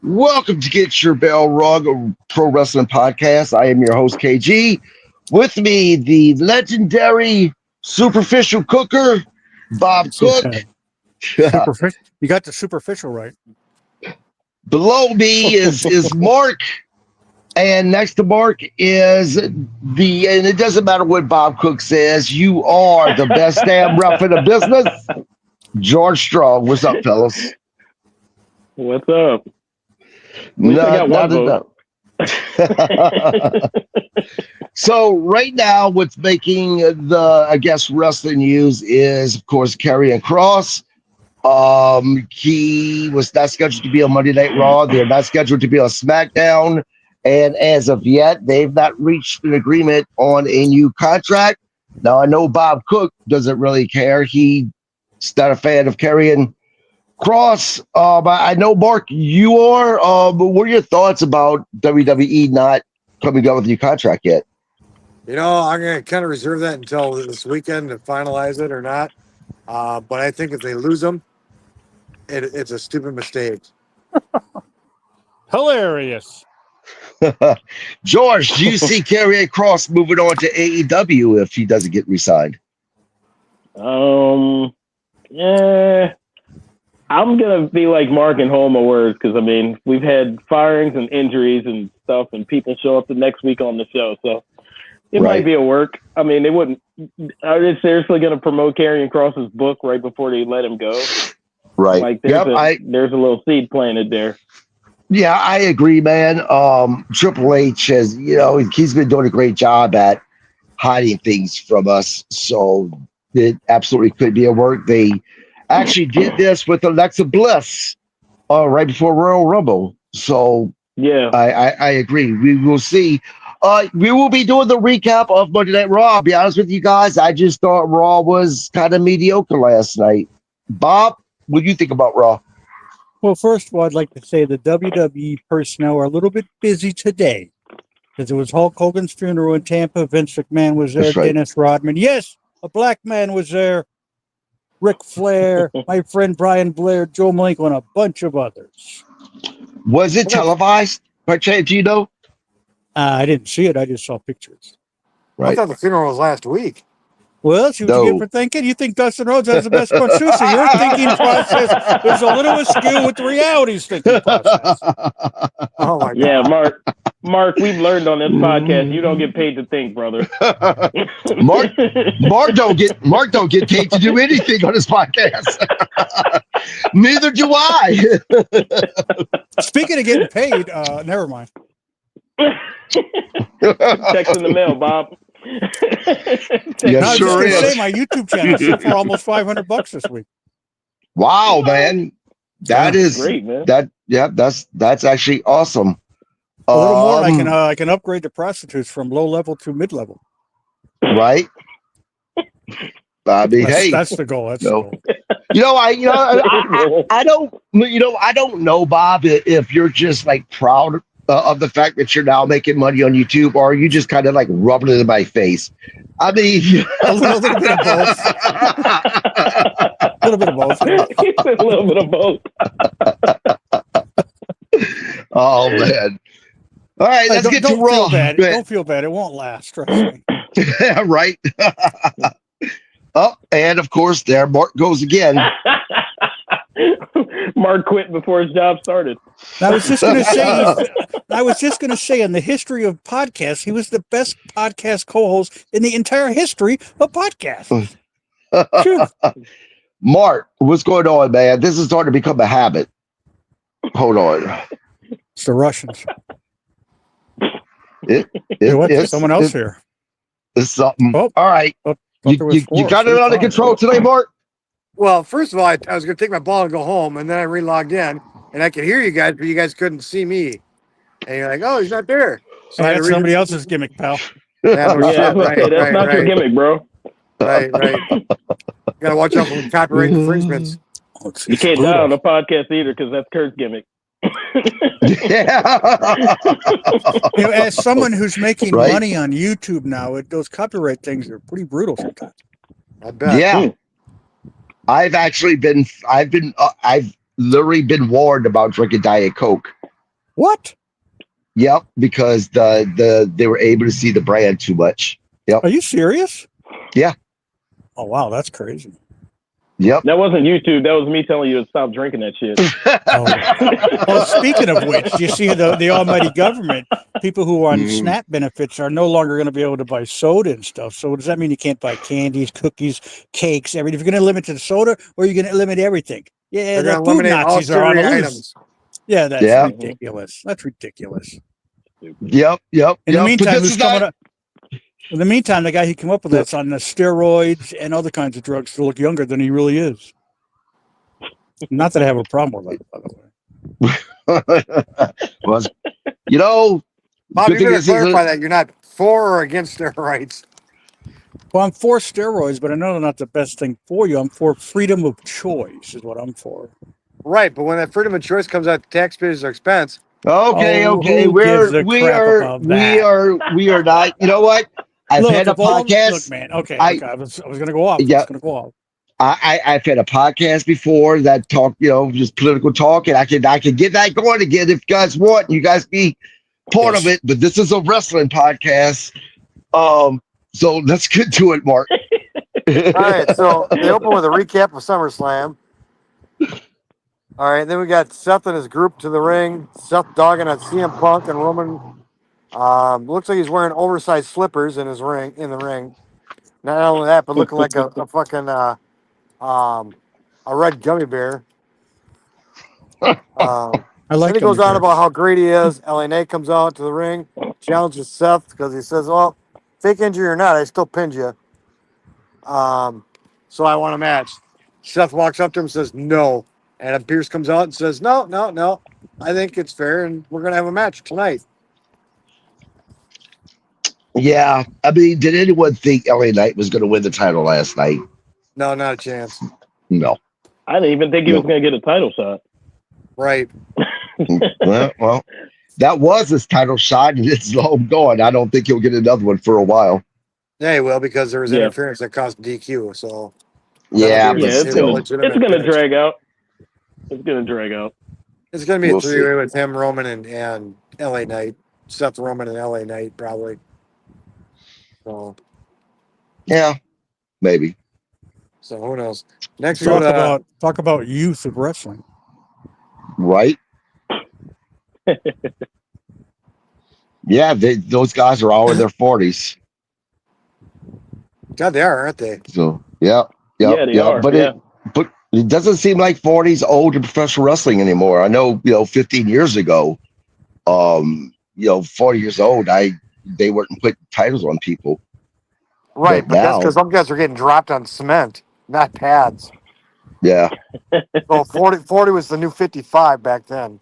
Welcome to Get Your Bell Rung, a pro wrestling podcast. I am your host, KG. With me, the legendary superficial cooker, Bob Cook. Superficial. You got the superficial right. Below me is Mark. And next to Mark is and it doesn't matter what Bob Cook says, you are the best damn ref in the business, George Strong. What's up, fellas? What's up? I got one vote. So right now, what's making the wrestling news is, of course, Karrion Kross. He was not scheduled to be on Monday Night Raw. They're not scheduled to be on SmackDown. And as of yet, they've not reached an agreement on a new contract. Now, I know Bob Cook doesn't really care. He's not a fan of Karrion Kross. I know, Mark, you are. But what are your thoughts about WWE not coming out with a new contract yet? You know, I'm going to kind of reserve that until this weekend to finalize it or not. But I think if they lose them, it's a stupid mistake. Hilarious. George, do you see Karrion Kross moving on to AEW if he doesn't get re-signed? Yeah. I'm going to be like Mark and hold my words because, I mean, we've had firings and injuries and stuff, and people show up the next week on the show. So it might be a work. I mean, they wouldn't. Are they seriously going to promote Karrion Kross's book right before they let him go? Right. Like, there's a little seed planted there. Yeah, I agree, man. Triple H has, he's been doing a great job at hiding things from us. So it absolutely could be a work. They actually did this with Alexa Bliss right before Royal Rumble. So yeah, I agree. We will see. We will be doing the recap of Monday Night Raw. I'll be honest with you guys. I just thought Raw was kind of mediocre last night. Bob, what do you think about Raw? Well, first of all, I'd like to say the WWE personnel are a little bit busy today because it was Hulk Hogan's funeral in Tampa. Vince McMahon was there. Right. Dennis Rodman. Yes, a black man was there. Ric Flair, my friend Brian Blair, Joe Malenko, and a bunch of others. Was it televised by chance? Do you know? I didn't see it. I just saw pictures. Right. I thought the funeral was last week. Well, see what you get for thinking. You think Dustin Rhodes has the best crunch sushi. Your thinking process is a little askew with the reality's thinking process. Oh my God. Yeah, Mark, we've learned on this podcast you don't get paid to think, brother. Mark don't get paid to do anything on his podcast. Neither do I. Speaking of getting paid, never mind. Text in the mail, Bob. Yeah, sure is. Say my YouTube channel sold for almost $500 this week. Wow, man, that is great, man. That's actually awesome. A little more, I can upgrade the prostitutes from low level to mid level. Right. I mean, that's the goal. That's the goal. I don't know, Bob, if you're just like proud of the fact that you're now making money on YouTube, or are you just kind of like rubbing it in my face? I mean, a little bit of both. A little bit of both. A little bit of both. Oh man! All right, let's get to Raw. Don't feel bad. It won't last. Trust me. Right. Oh, and of course, there Mark goes again. Mark quit before his job started. I was just going to say, in the history of podcasts, he was the best podcast co-host in the entire history of podcasts. Mark, what's going on, man? This is starting to become a habit. Hold on. It's the Russians. It's someone else here. It's something. Oh, all right. You got it under control today, Mark? Well, first of all, I was going to take my ball and go home, and then I re-logged in, and I could hear you guys, but you guys couldn't see me. And you're like, oh, he's not there. So that's somebody else's gimmick, pal. Yeah, that's not your gimmick, bro. Right. Got to watch out for copyright infringements. You can't die on the podcast either because that's Kurt's gimmick. As someone who's making money on YouTube now, those copyright things are pretty brutal sometimes. I bet. Yeah. I've literally been warned about drinking Diet Coke What? Yep, because they were able to see the brand too much. Yep. Are you serious? Yeah. Oh wow, that's crazy. Yep. That wasn't YouTube. That was me telling you to stop drinking that shit. Oh, speaking of which, you see the almighty government, people who are on SNAP benefits are no longer going to be able to buy soda and stuff. So does that mean you can't buy candies, cookies, cakes, everything? If you're going to limit to the soda, or you're going to limit everything? Yeah, They're the going to food eliminate all Nazis are on a sugary loose. items. Yeah, that's Yeah. ridiculous. That's ridiculous. Yep. In the But meantime, this who's is coming not. up? In the meantime, the guy who came up with that's on the steroids and other kinds of drugs to look younger than he really is. Not that I have a problem with that, by the way. Was you know, Bob, good you thing better this is clarify that you're not for or against steroids. Well, I'm for steroids, but I know they're not the best thing for you. I'm for freedom of choice, is what I'm for. Right, but when that freedom of choice comes out to taxpayers' expense, okay. Oh, who gives a crap about that? We are not. You know what? I've had a Look, podcast. man. Okay. I I was going to go off. yeah. I've had a podcast before that talk, just political talk, and I can get that going again if you guys want. You guys be part of it, but this is a wrestling podcast. So let's get to it, Mark. all right, so they open with a recap of SummerSlam. All right, then we got Seth and his group to the ring. Seth dogging at CM Punk and Roman. Looks like he's wearing oversized slippers in the ring. Not only that, but looking like a fucking a red gummy bear. I like then he goes gummy on bears. about how great he is. LA Knight comes out to the ring, challenges Seth because he says, "Well, fake injury or not, I still pinned you. So I want a match." Seth walks up to him and says, "No." And Pierce comes out and says, "No, no, no. I think it's fair, and we're gonna have a match tonight." Yeah, I mean, did anyone think LA Knight was going to win the title last night? No, not a chance. No. I didn't even think he was going to get a title shot. Right. well, that was his title shot, and it's long gone. I don't think he'll get another one for a while. Yeah, he will because there was interference that caused DQ. So yeah, Yeah, it's gonna drag out. It's gonna drag out. It's gonna be a three-way with him, Roman, and LA Knight. Seth Roman and LA Knight probably. So yeah, maybe. So who knows? Next, we talk about youth of wrestling. Right. Yeah, those guys are all in their 40s. God, they are, aren't they? So yeah, they are. But it doesn't seem like 40s old in professional wrestling anymore. I know, 15 years ago, 40 years old, they weren't putting titles on people. Right, but that's because some guys are getting dropped on cement, not pads. Yeah. So 40 was the new 55 back then.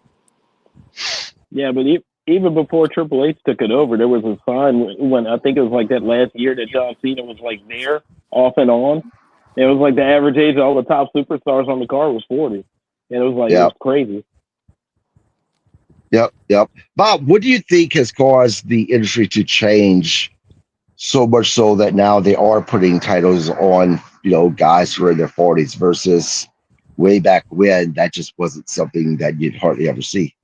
Yeah, but even before Triple H took it over, there was a sign when I think it was like that last year that John Cena was like there off and on. It was like the average age of all the top superstars on the card was 40. And it was like, it was crazy. Yep. Bob, what do you think has caused the industry to change so much so that now they are putting titles on, guys who are in their 40s versus way back when that just wasn't something that you'd hardly ever see?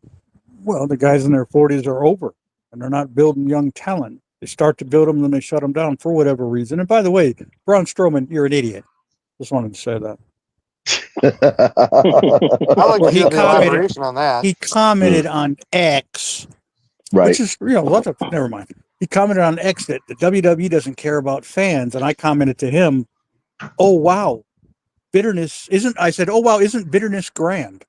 Well, the guys in their 40s are over, and they're not building young talent. They start to build them, then they shut them down for whatever reason. And by the way, Braun Strowman, you're an idiot. Just wanted to say that. He commented on X, right? Which is never mind. He commented on X that the WWE doesn't care about fans, and I commented to him, "Oh wow, bitterness isn't." I said, "Oh wow, isn't bitterness grand?"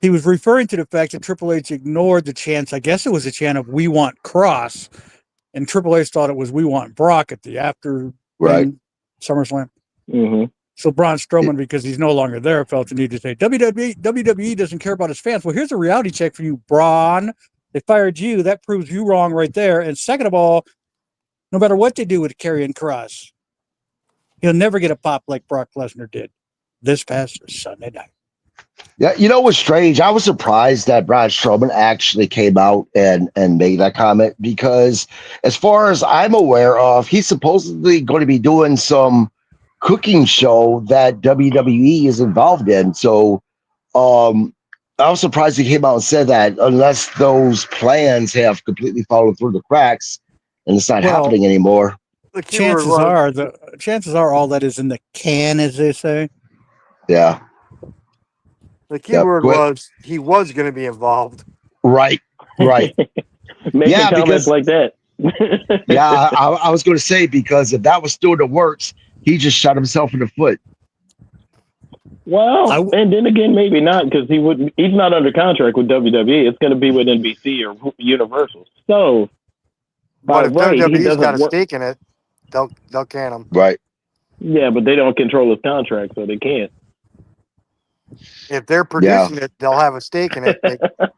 He was referring to the fact that Triple H ignored the chants. I guess it was a chant of "We want Cross," and Triple H thought it was "We want Brock" at the after SummerSlam. Mm-hmm. So Braun Strowman, because he's no longer there, felt the need to say WWE doesn't care about his fans. Well, here's a reality check for you, Braun. They fired you. That proves you wrong right there. And second of all, no matter what they do with Karrion Kross, he'll never get a pop like Brock Lesnar did this past Sunday night. Yeah, what's strange? I was surprised that Braun Strowman actually came out and made that comment because, as far as I'm aware of, he's supposedly going to be doing some cooking show that WWE is involved in. So, I I was surprised he came out and said that unless those plans have completely fallen through the cracks and it's not Well, happening anymore. The keyword chances are all that is in the can, as they say. Yeah. the keyword Quick. was he was going to be involved. Right. Right. Making Yeah, comments because- like that. Yeah, I was going to say, because if that was still in the works, he just shot himself in the foot. Well, and then again, maybe not, because he's not under contract with WWE. It's going to be with NBC or Universal. So, But if right, he WWE's doesn't got a work- stake in it, they'll can him. Right. Yeah, but they don't control his contract, so they can't. If they're producing it, they'll have a stake in it.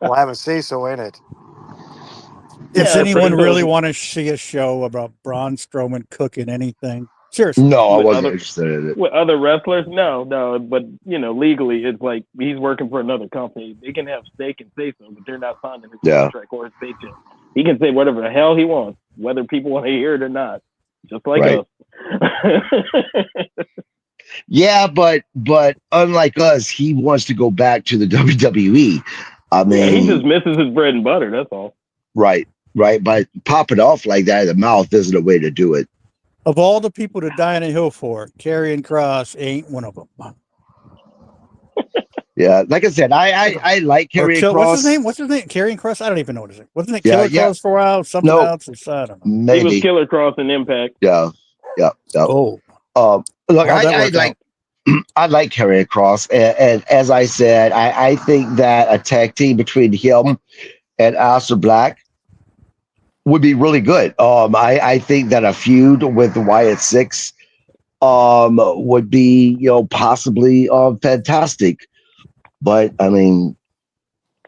They'll have a say-so in it. Does Yeah, anyone pretty really much. want to see a show about Braun Strowman cooking anything? Seriously. No, I With wasn't other- interested in it. With other wrestlers, no, but legally, it's like he's working for another company. They can have stake and say so, but they're not signing his Yeah. contract or his paycheck. He can say whatever the hell he wants, whether people want to hear it or not, just like Right. us. Yeah, but unlike us, he wants to go back to the WWE. I Yeah, mean, he just misses his bread and butter. That's all. right. But pop it off like that in the mouth isn't a way to do it. Of all the people to die on a hill for, Karrion Kross ain't one of them. Yeah, like I said, I like Karrion Kross. What's his name? Karrion Kross? I don't even know what his name. Wasn't it Yeah, Killer Kross for a while? Something No. else? Or, I don't know. He was Maybe. Killer Cross in Impact. Yeah. Oh, Look, how'd that I work like out? I like Karrion Kross, and as I said, I think that a tag team between him and Aleister Black would be really good. I think that a feud with the Wyatt Six would be, possibly fantastic. But I mean,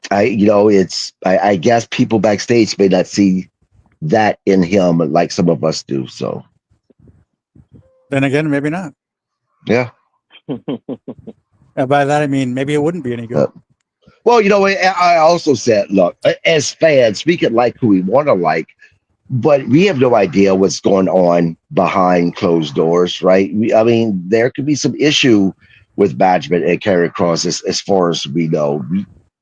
I guess people backstage may not see that in him like some of us do. So then again, maybe not. yeah. And by that I mean maybe it wouldn't be any good. Well, I also said, look, as fans, we can like who we want to like, but we have no idea what's going on behind closed doors, right? I mean, there could be some issue with management and Karrion Kross as far as we know.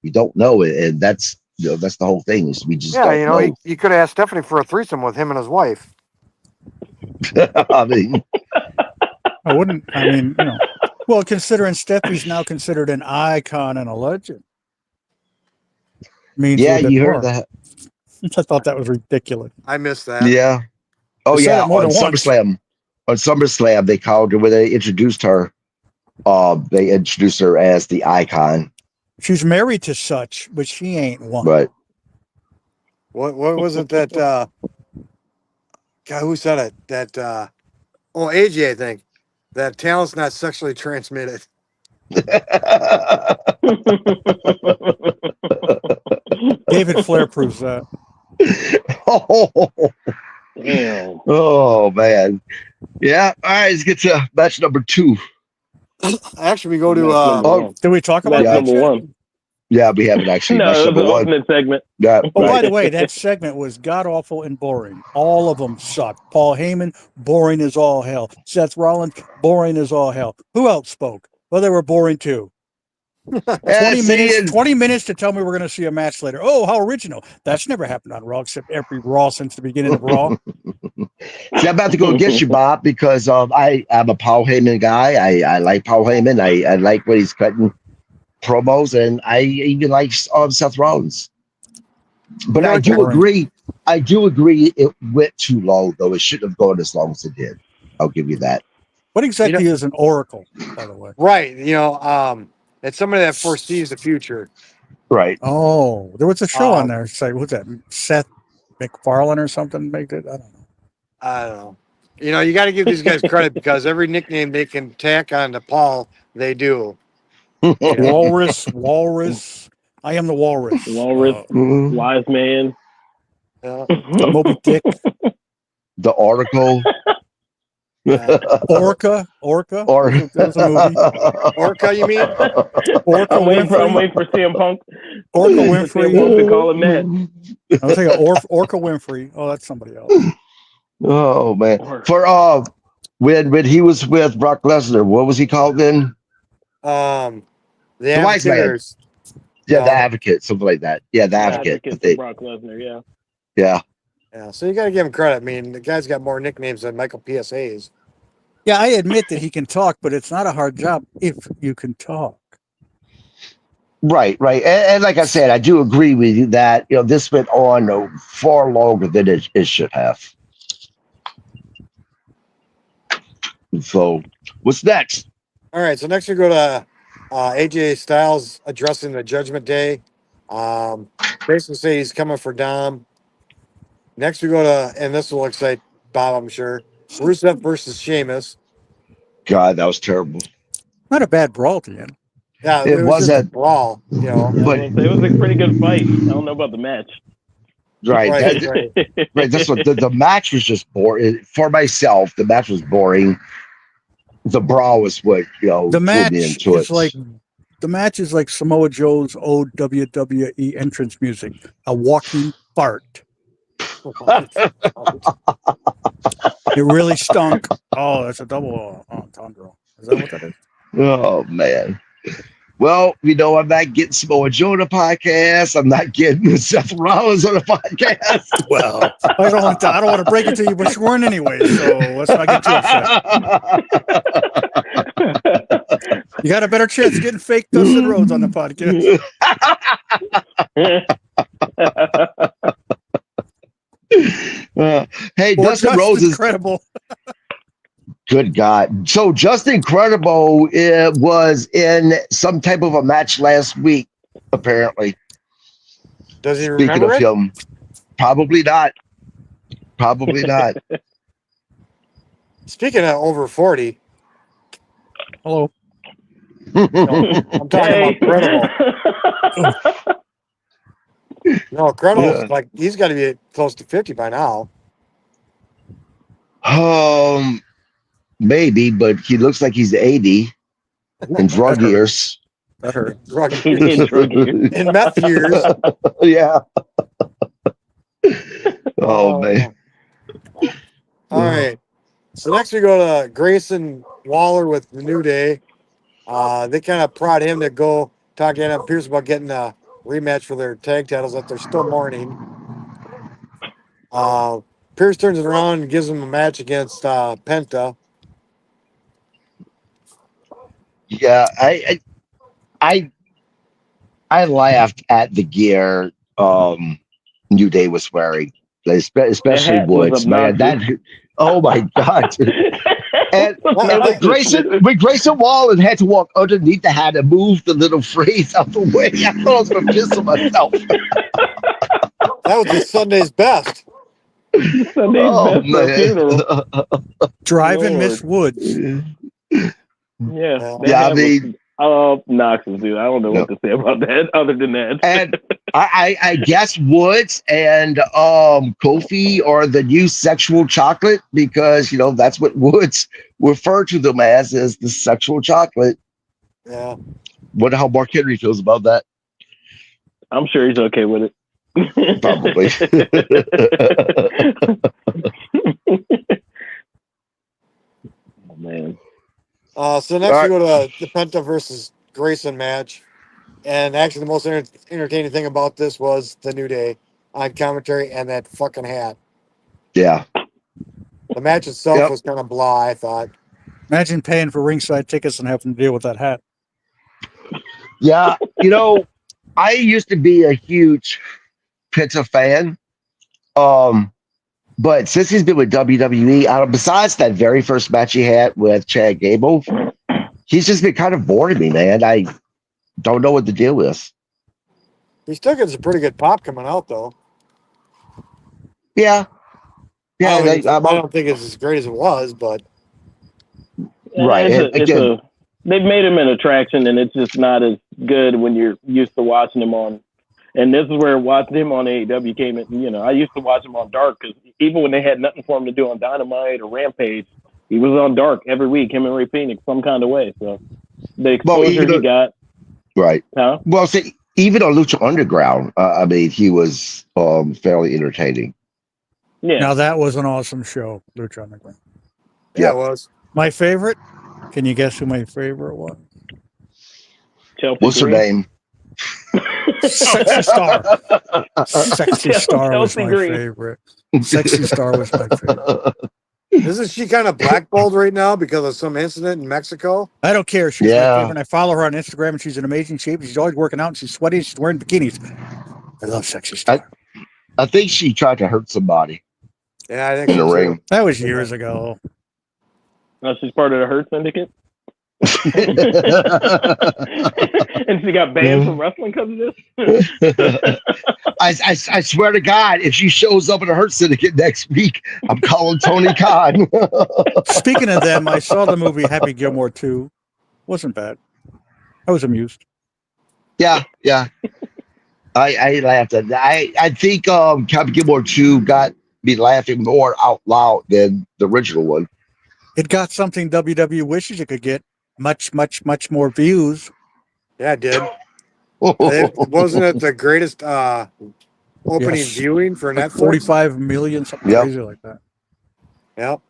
We don't know it, and that's the whole thing. Is we just don't know. You could have asked Stephanie for a threesome with him and his wife. I mean, I wouldn't. I mean, well, considering Steffi's now considered an icon and a legend. Means yeah, a bit you more. heard that. I thought that was ridiculous. I missed that. Yeah. Oh, They said yeah. it more On than once. SummerSlam. On SummerSlam, they called her when they introduced her. They introduced her as the icon. She's married to such, but she ain't one. Right. What was it that guy who said it? That AJ, I think. That talent's not sexually transmitted. David Flair proves that. Damn. Oh man. Yeah. All right, let's get to match number 2. Actually, we go to Oh, Did we talk about That's that number yet? one. yeah, we haven't actually No, match it was number an 1. alternate segment. Yeah, Oh, by right. the way, that segment was god awful and boring. All of them sucked. Paul Heyman, boring as all hell. Seth Rollins, boring as all hell. Who else spoke? Well, they were boring too. 20 minutes to tell me we're going to see a match later. Oh, how original. That's never happened on Raw, except every Raw since the beginning of Raw. See, I'm about to go against you, Bob, because I'm a Paul Heyman guy. I like Paul Heyman. I like when he's cutting promos, and I even like Seth Rollins. But I do agree. I do agree it went too long, though. It shouldn't have gone as long as it did. I'll give you that. What exactly is an oracle, by the way? right. It's somebody that foresees the future. Right. Oh, there was a show on there. Say, what's that? Seth MacFarlane or something? Make it. I don't know. You got to give these guys credit because every nickname they can tack on to Paul, they do. Walrus. I am the walrus. Walrus, wise man. Moby Dick. The Oracle. Orca. That was a movie. Orca, you mean? Orca I'm waiting Winfrey. for CM Punk. Orca CM Winfrey. Punk to call him that. I was thinking Orca Winfrey. Oh, that's somebody else. Oh man. For when he was with Brock Lesnar, what was he called then? The Wise man. Amateurs. Yeah, the No. Advocate, something like that. Yeah, the Advocate. Advocate They- for Brock Lesnar, yeah. yeah. Yeah, so you got to give him credit. I mean, the guy's got more nicknames than Michael PSA's. Yeah, I admit that he can talk, but it's not a hard job if you can talk. Right, right. And like I said, I do agree with you that, this went on far longer than it should have. So, what's next? All right, so next we go to AJ Styles addressing the Judgment Day. Basically, say he's coming for Dom. Next we go to, and this will excite Bob, I'm sure. Rusev versus Sheamus. God, that was terrible. Not a bad brawl to end. Yeah, It was just a wasn't, brawl, Yeah, I was but gonna say, it was a pretty good fight. I don't know about the match. right, Right, that, right. right. That's what the match was just boring. For myself, the match was boring. The brawl was what The drew me match into is it. like Samoa Joe's old WWE entrance music, a walking fart. It really stunk. Oh, that's a double entendre. Is that what that is? Oh man. Well, I'm not getting Samoa Joe on the podcast. I'm not getting Seth Rollins on the podcast. Well, I don't want to break it to you, but you weren't anyway. So let's not get too upset. You got a better chance getting fake Dustin Rhodes on the podcast. Hey, Or Dustin Rhodes is incredible. good. God. So Justin Credible was in some type of a match last week, apparently. Does he Speaking remember of it? him, probably not. Probably not. Speaking of over 40, Hello. I'm talking about Credible. No, Credible's Yeah. like, he's got to be close to 50 by now. Maybe, but he looks like he's 80 in drug years. That hurt. Drug In drug years. in meth years. Yeah. Oh man. All right. So next we go to Grayson Waller with the New Day. They kind of prod him to go talk to Adam Pearce about getting a rematch for their tag titles that they're still mourning. Pierce turns it around and gives him a match against Penta. Yeah, I laughed at the gear New Day was wearing, especially hat was Woods. Man, obnoxious. oh my god! And Obnoxious. when Grayson Waller had to walk underneath the hat and move the little phrase out the way, I thought I was going to piss on myself. That was just Sunday's best. Sunday's Oh best for a funeral. Driving Lord. Miss Woods. Yeah, Yeah, that I hat was mean, obnoxious, dude. I don't know No. what to say about that other than that. and I guess Woods and Kofi are the new sexual chocolate because that's what Woods refer to them as is the sexual chocolate. yeah. Wonder how Mark Henry feels about that. I'm sure he's okay with it. Probably. Oh, man. So next All we go to the Penta versus Grayson match. And actually the most entertaining thing about this was the New Day on commentary and that fucking hat. Yeah. The match itself Yep. was kind of blah, I thought. Imagine paying for ringside tickets and having to deal with that hat. Yeah. I used to be a huge Penta fan. But since he's been with WWE, besides that very first match he had with Chad Gable, he's just been kind of boring me, man. I don't know what the deal is. He still gets a pretty good pop coming out, though. Yeah. Yeah. I don't think it's as great as it was, but Right. They've made him an attraction, and it's just not as good when you're used to watching him on. And this is where watching him on AEW came in. I used to watch him on Dark because even when they had nothing for him to do on Dynamite or Rampage, he was on Dark every week, him and Ray Phoenix, some kind of way. So the exposure he got. Right. Huh? Well, see, even on Lucha Underground, he was fairly entertaining. Yeah. Now that was an awesome show, Lucha Underground. yeah, Yeah. it was. My favorite? Can you guess who my favorite was? Chelsea What's her Green. name? Sexy Star. Sexy Star was Chelsea my Green. favorite. Sexy Star was my favorite. Isn't she kind of blackballed right now because of some incident in Mexico? I don't care. She's my Yeah. favorite. And I follow her on Instagram, and she's in amazing shape. She's always working out, and she's sweaty. And she's wearing bikinis. I love Sexy Star. I think she tried to hurt somebody Yeah, I think in so the too. ring. That was years ago. She's part of the Hurt Syndicate. And she got banned from wrestling because of this. I swear to God, if she shows up in a Hurt Syndicate next week, I'm calling Tony Khan. Speaking of them, I saw the movie Happy Gilmore 2. Wasn't bad. I was amused. Yeah. I laughed at that. I think Happy Gilmore 2 got me laughing more out loud than the original one. It got something WWE wishes it could get. Much, much, much more views. Yeah, it did. Wasn't it the greatest opening Yes. viewing for Like Netflix? 45 million, something Yep. crazy like that. Yep.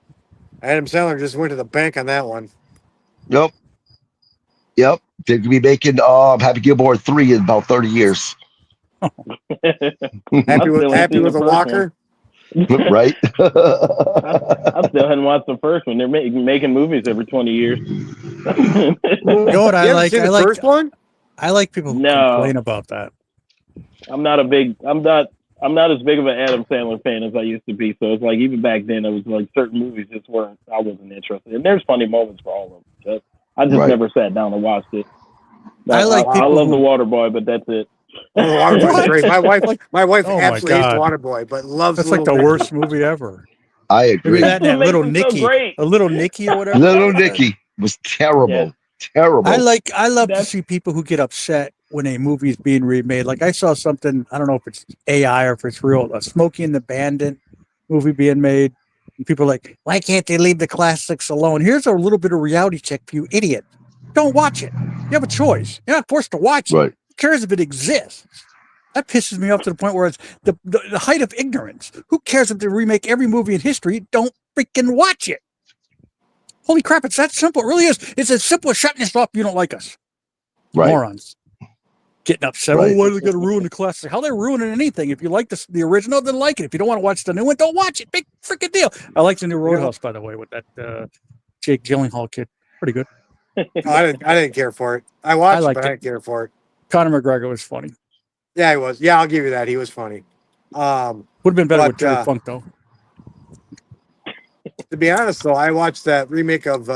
Adam Sandler just went to the bank on that one. Yep. They're going to be making Happy Gilmore 3 in about 30 years. Happy with a walker. Right? I still hadn't watched the first one. They're making movies every 20 years. You know what I You ever like? seen the first one? I like people who No. complain about that. I'm not as big of an Adam Sandler fan as I used to be. So it's like even back then, it was like certain movies just weren't. I wasn't interested. And there's funny moments for all of them. I just Right. never sat down and watched it. I like I people love who- The Waterboy, but that's it. Oh, Waterboy's great. My wife Oh my absolutely hates God. Waterboy, but loves That's like the Little worst movie ever. I Maybe agree. that and that Makes little him so Nicky. great. A little Nicky or whatever. Little Nicky was terrible. Yeah. Terrible. I love to That's- see people who get upset when a movie is being remade. Like I saw something, I don't know if it's AI or if it's real, a Smokey and the Bandit movie being made. And people are like, why can't they leave the classics alone? Here's a little bit of reality check for you, idiot. Don't watch it. You have a choice. You're not forced to watch it. Right. Who cares if it exists? That pisses me off to the point where it's the height of ignorance. Who cares if they remake every movie in history? Don't freaking watch it. Holy crap, it's that simple. It really is. It's as simple as shutting us off if you don't like us. Right. Morons. Getting upset. Right. Oh, why are they going to ruin the classic? How they ruining anything? If you like the original, then like it. If you don't want to watch the new one, don't watch it. Big freaking deal. I like the new Roadhouse, by the way, with that Jake Gyllenhaal kid. Pretty good. I didn't care for it. I watched it, liked but I it. didn't care for it. Conor McGregor was funny. Yeah, he was. Yeah, I'll give you that. He was funny. Would have been better But, with Terry Funk, though. To be honest, though, I watched that remake of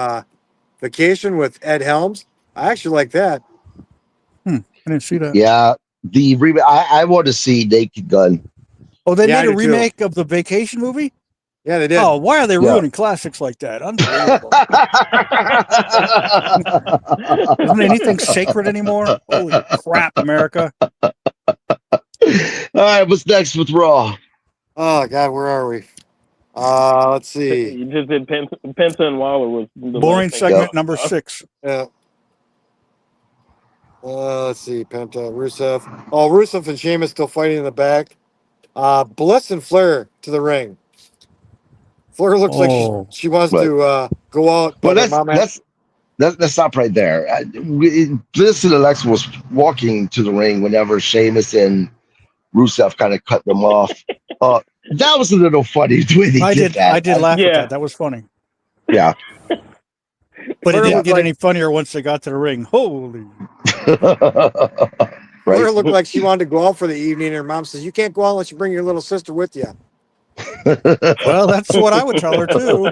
Vacation with Ed Helms. I actually like that. I didn't see that. Yeah. The I want to see Naked Gun. Oh, they Yeah, I made a do too. remake of the Vacation movie? Yeah, they did. Oh, why are they Yeah. ruining classics like that? Unbelievable. Isn't anything sacred anymore? Holy crap, America. All right, what's next with Raw? Oh God, where are we? Let's see. You just did Penta and Waller was the Boring last thing. segment number 6. Yeah. Let's see. Penta, Rusev. Oh, Rusev and Sheamus still fighting in the back. Bliss and Flair to the ring. Flair looks Oh. like she wants Right. to go out. Well, but her mom has- let's stop right there. Bliss and Alexa was walking to the ring whenever Sheamus and Rusev kind of cut them off. That was a little funny the way they I did that. laugh at Yeah. that. That was funny. Yeah. But it Flair didn't looked get like- any funnier once they got to the ring. Holy. Flair Right. looked like she wanted to go out for the evening. And her mom says, "You can't go out unless you bring your little sister with you." Well, that's what I would tell her, too.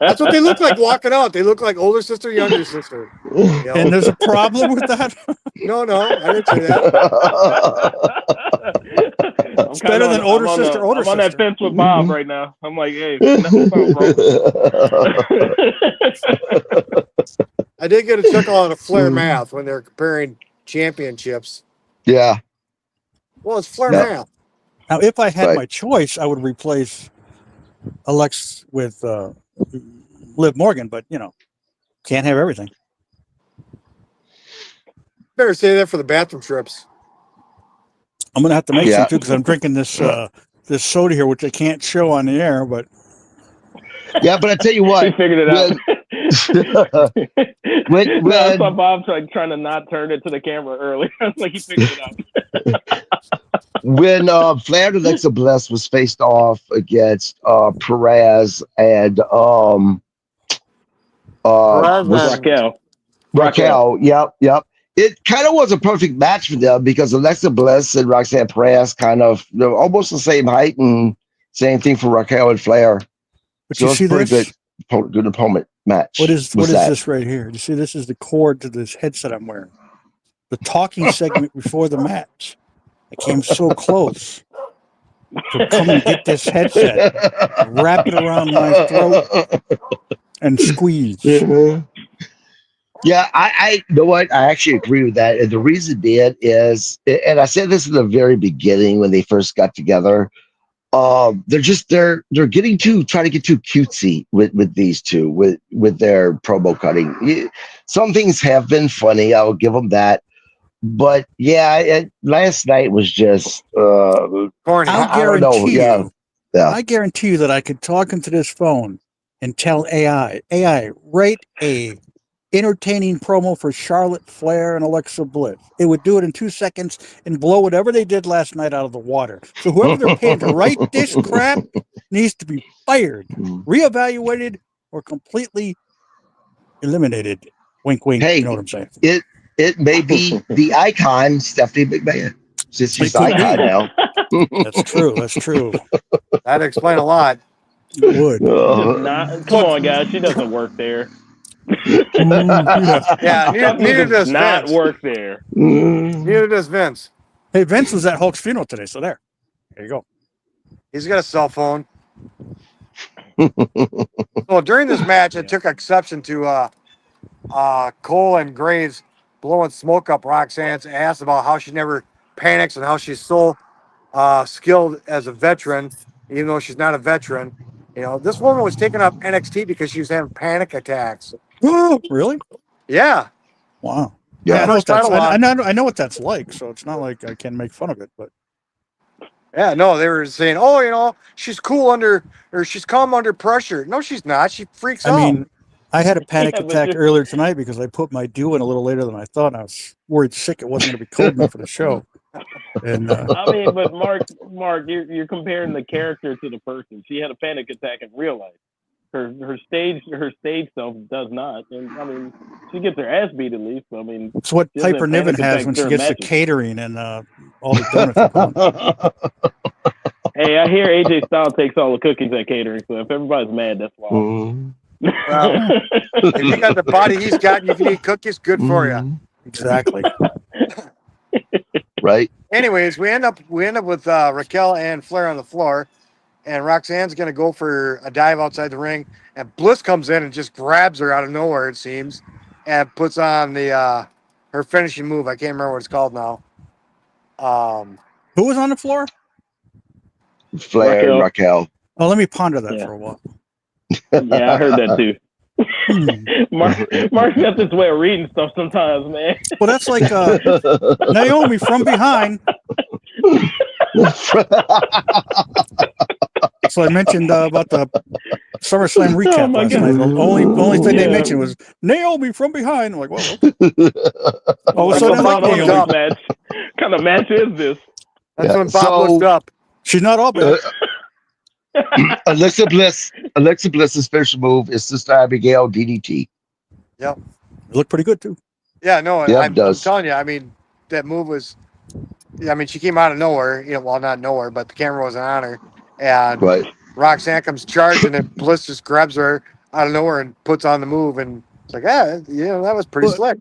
That's what they look like walking out. They look like older sister, younger sister. You know? And there's a problem with that? No, I didn't say that. It's better than older sister, older I'm on that sister. fence with Bob right now. I'm like, hey, nothing's wrong. I did get a chuckle out of Flair math when they're comparing championships. Yeah. Well, it's Flair Yeah. math. Now, if I had Right. my choice, I would replace Alex with Liv Morgan, but, can't have everything. Better say that for the bathroom trips. I'm going to have to make Yeah. some, too, because I'm drinking this this soda here, which I can't show on the air, but Yeah, but I tell you He what, figured it out. No, I saw Bob trying to not turn it to the camera earlier. Like he picked it up. When Flair and Alexa Bliss was faced off against Perez and Perez was and Raquel. Yep. It kind of was a perfect match for them because Alexa Bliss and Roxanne Perez kind of they're almost the same height, and same thing for Raquel and Flair. But So you it's see a pretty this? good opponent match. What is that? this right here? You see, this is the cord to this headset I'm wearing. The talking segment before the match. I came so close to come and get this headset, wrap it around my throat, and squeeze. Yeah, I you know what? I actually agree with that. And the reason being is, and I said this in the very beginning when they first got together, they're getting trying to get too cutesy with these two with their promo cutting. Some things have been funny, I'll give them that. But yeah, last night was just corny. I don't know. Yeah. I guarantee you that I could talk into this phone and tell AI, write a entertaining promo for Charlotte Flair and Alexa Bliss. It would do it in 2 seconds and blow whatever they did last night out of the water. So whoever they're paying to write this crap needs to be fired, reevaluated, or completely eliminated. Wink, wink. Hey, you know what I'm saying? It may be the icon Stephanie McMahon. Since she's the icon now. That's true. That'd explain a lot. It would. Come on, guys. She doesn't work there. Yeah, neither does not Vince. work there. Neither does Vince. Hey, Vince was at Hulk's funeral today, so there you go. He's got a cell phone. Well, during this match, I took exception to Cole and Graves blowing smoke up Roxanne's ass about how she never panics and how she's so skilled as a veteran, even though she's not a veteran. You know, this woman was taking up NXT because she was having panic attacks. Really? Yeah. Wow. Yeah, I know what that's like, so it's not like I can make fun of it, but yeah, no, they were saying, oh, you know, she's she's calm under pressure. No, she's not. She freaks out. I mean, I had a panic attack earlier tonight because I put my dew in a little later than I thought, and I was worried sick it wasn't going to be cold enough for the show. And I mean, but Mark, you're comparing the character to the person. She had a panic attack in real life. Her stage self does not, and I mean, she gets her ass beat at least. I mean, it's what Piper Niven has when she gets the catering and all the donuts. Hey, I hear AJ Styles takes all the cookies at catering, so if everybody's mad, that's why. Well, if you got the body he's got, you can eat cookies. Good for you. Exactly. Right. Anyways, we end up with Raquel and Flair on the floor, and Roxanne's gonna go for a dive outside the ring, and Bliss comes in and just grabs her out of nowhere, it seems, and puts on the her finishing move. I can't remember what it's called now. Who was on the floor? Flair and Raquel. Oh, let me ponder that for a while. Yeah, I heard that too. Mark's got this way of reading stuff sometimes, man. Well, that's like Naomi from behind. So I mentioned about the SummerSlam recap last night. The only thing they mentioned was Naomi from behind. I'm like, well, okay. All of a sudden, I like Naomi. Match. What kind of match is this? That's when Bob looked up. She's not all bad. Alexa Bliss's first move is Sister Abigail DDT. Yep. It looked pretty good too. Yeah, no, yeah, I'm telling you, I mean, that move was, I mean, she came out of nowhere, you know, well, not nowhere, but the camera wasn't on her. And Roxanne comes charging and Bliss just grabs her out of nowhere and puts on the move. And it's like, that was pretty slick.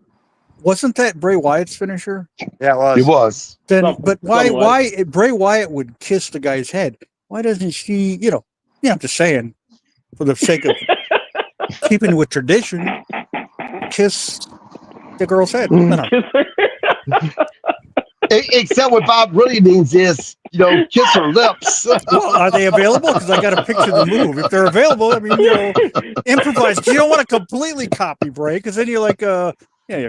Wasn't that Bray Wyatt's finisher? Yeah, it was. It was. Then, but why Bray Wyatt would kiss the guy's head? Why doesn't she, I'm just saying, for the sake of keeping with tradition, kiss the girl's head. No. Except what Bob really means is, kiss her lips. Well, are they available? Because I got to picture the move. If they're available, I mean, improvise. You don't want to completely copy Bray, because then you're like, you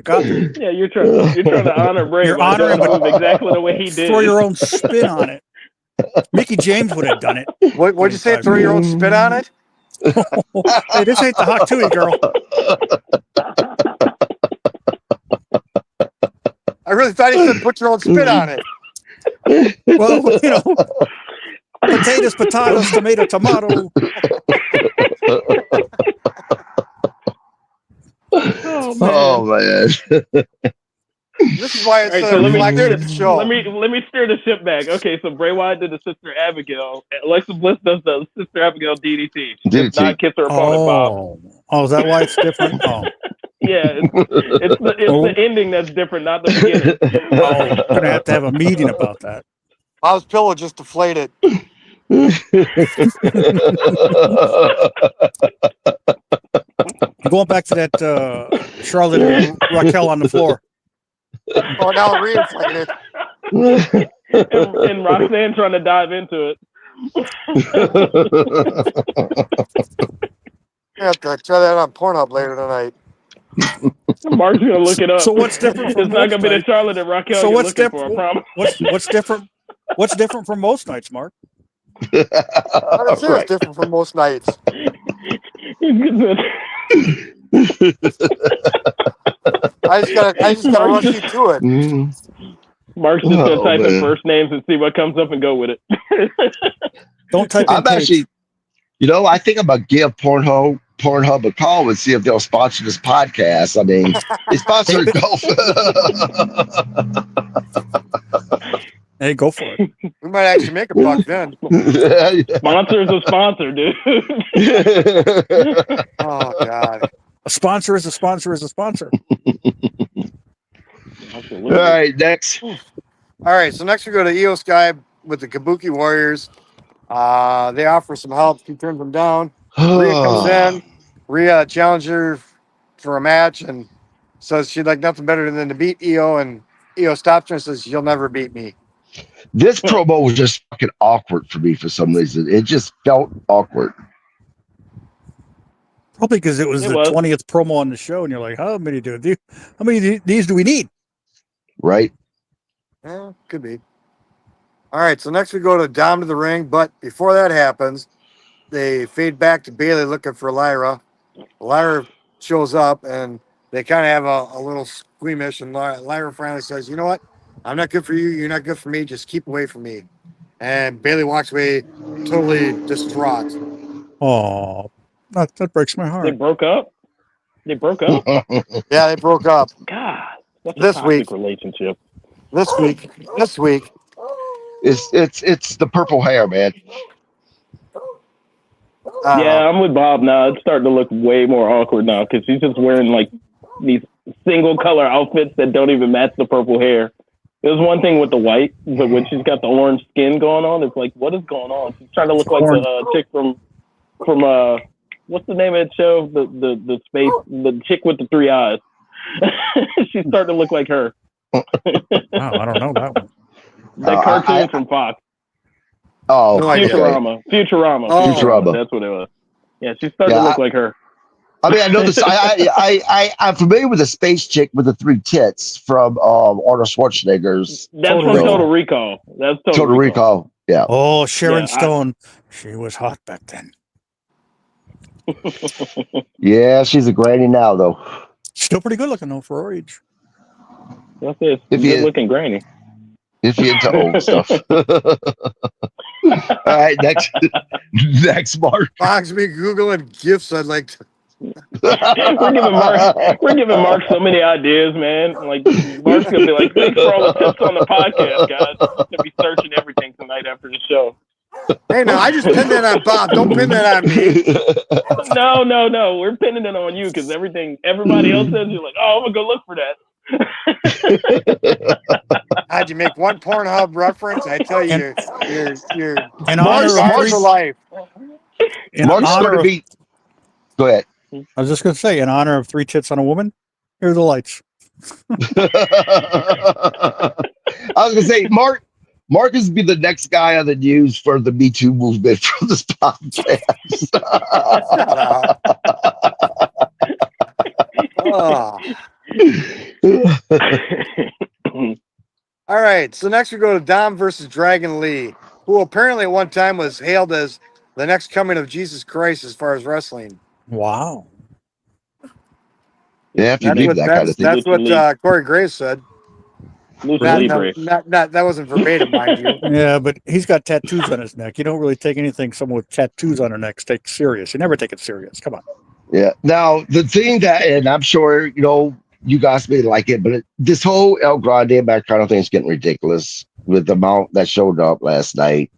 copy. Yeah, you're trying to honor Bray. You're honoring him exactly the way he did. Throw your own spin on it. Mickey James would have done it. What'd you say? Throw your own spin on it? Hey, this ain't the hot tui, girl. I really thought you said put your own spit on it. Well, potatoes, tomato. Oh man. Oh man. This is why it's All right, a so let me reflection show. let me steer the ship back. Okay, so Bray Wyatt did the Sister Abigail. Alexa Bliss does the Sister Abigail DDT. She does DDT. not kiss her opponent, Bob. Oh, is that why it's different? Oh, Yeah, it's the ending that's different, not the beginning. oh, gonna have to have a meeting about that. Bob's pillow just deflated. Going back to that Charlotte and Raquel on the floor. Oh, now reinflated. and Roxanne trying to dive into it. I have to try that on Pornhub later tonight. Mark's gonna look it up. So what's different from It's not gonna be the most Charlotte and Raquel So you're what's looking for, I different? promise. What's different? What's different from most nights, Mark? I'm sure it's different from most nights. I just gotta rush you to it. Mark's just gonna type in man. first names and see what comes up and go with it. Don't type in I'm Paige. actually, I think I'm gonna give Pornhub a call and see if they'll sponsor this podcast. I mean, they sponsor golf. Hey, go for it. We might actually make a buck then. Sponsor's a sponsor, dude. Oh God. A sponsor is a sponsor is a sponsor. All right, next. All right, so next we go to Io Sky with the Kabuki Warriors. They offer some help. He turns them down. Rhea comes in. Rhea challenged her for a match and says she'd like nothing better than to beat Io. And Io stops her and says, "You'll never beat me." This promo was just fucking awkward for me for some reason. It just felt awkward. Probably because it was the 20th promo on the show, and you're like, how many of these do we need? Right? Yeah, could be. All right, so next we go to Dom to the ring, but before that happens, they fade back to Bailey looking for Lyra. Lyra shows up, and they kind of have a little squeamish, and Lyra finally says, "You know what? I'm not good for you. You're not good for me. Just keep away from me." And Bailey walks away totally distraught. Oh, that breaks my heart. They broke up? They broke up? Yeah, they broke up. God, that's a This toxic week. relationship. This week. It's the purple hair, man. Yeah, I'm with Bob now. It's starting to look way more awkward now because she's just wearing like these single color outfits that don't even match the purple hair. It was one thing with the white, but when she's got the orange skin going on, it's like, what is going on? She's trying to look like the chick from what's the name of that show? The chick with the 3 eyes. She's starting to look like her. Wow, I don't know that one. That cartoon from Fox. Oh, Futurama. Futurama. Oh. Futurama. That's what it was. Yeah, she's starting to look like her. I mean, I know this. I'm familiar with the space chick with the 3 tits from Arnold Schwarzenegger's. That's from Total Recall. That's Total Recall. Yeah. Oh, Sharon Stone. She was hot back then. Yeah, she's a granny now, though. Still pretty good looking though for her age. That's it. Good looking granny. If you're into old stuff. All right, next, Mark. Fox me Googling gifts I'd like to. We're giving Mark so many ideas, man. Like Mark's gonna be like, thanks for all the tips on the podcast, guys. I'm gonna be searching everything tonight after the show. Hey, no, I just pinned that on Bob. Don't pin that on me. No. We're pinning it on you because everybody else says you're like, oh, I'm gonna go look for that. How'd you make one Pornhub reference? I tell you, you're in honor of life. Go ahead. I was just going to say, in honor of 3 tits on a woman, here are the lights. I was going to say, Mark is be the next guy on the news for the Me Too movement from this podcast. All right, so next we go to Dom versus Dragon Lee, who apparently at one time was hailed as The next coming of Jesus Christ as far as wrestling. Wow. Yeah, if you That's believe what that kind of thing. that's what Corey Graves said. Lucha Libre. Not that wasn't verbatim, mind you. Yeah, but he's got tattoos on his neck. You don't really take anything someone with tattoos on their necks take serious. You never take it serious. Come on. Yeah. Now the thing that, and I'm sure you guys may like it, but this whole El Grande background thing is getting ridiculous with the amount that showed up last night.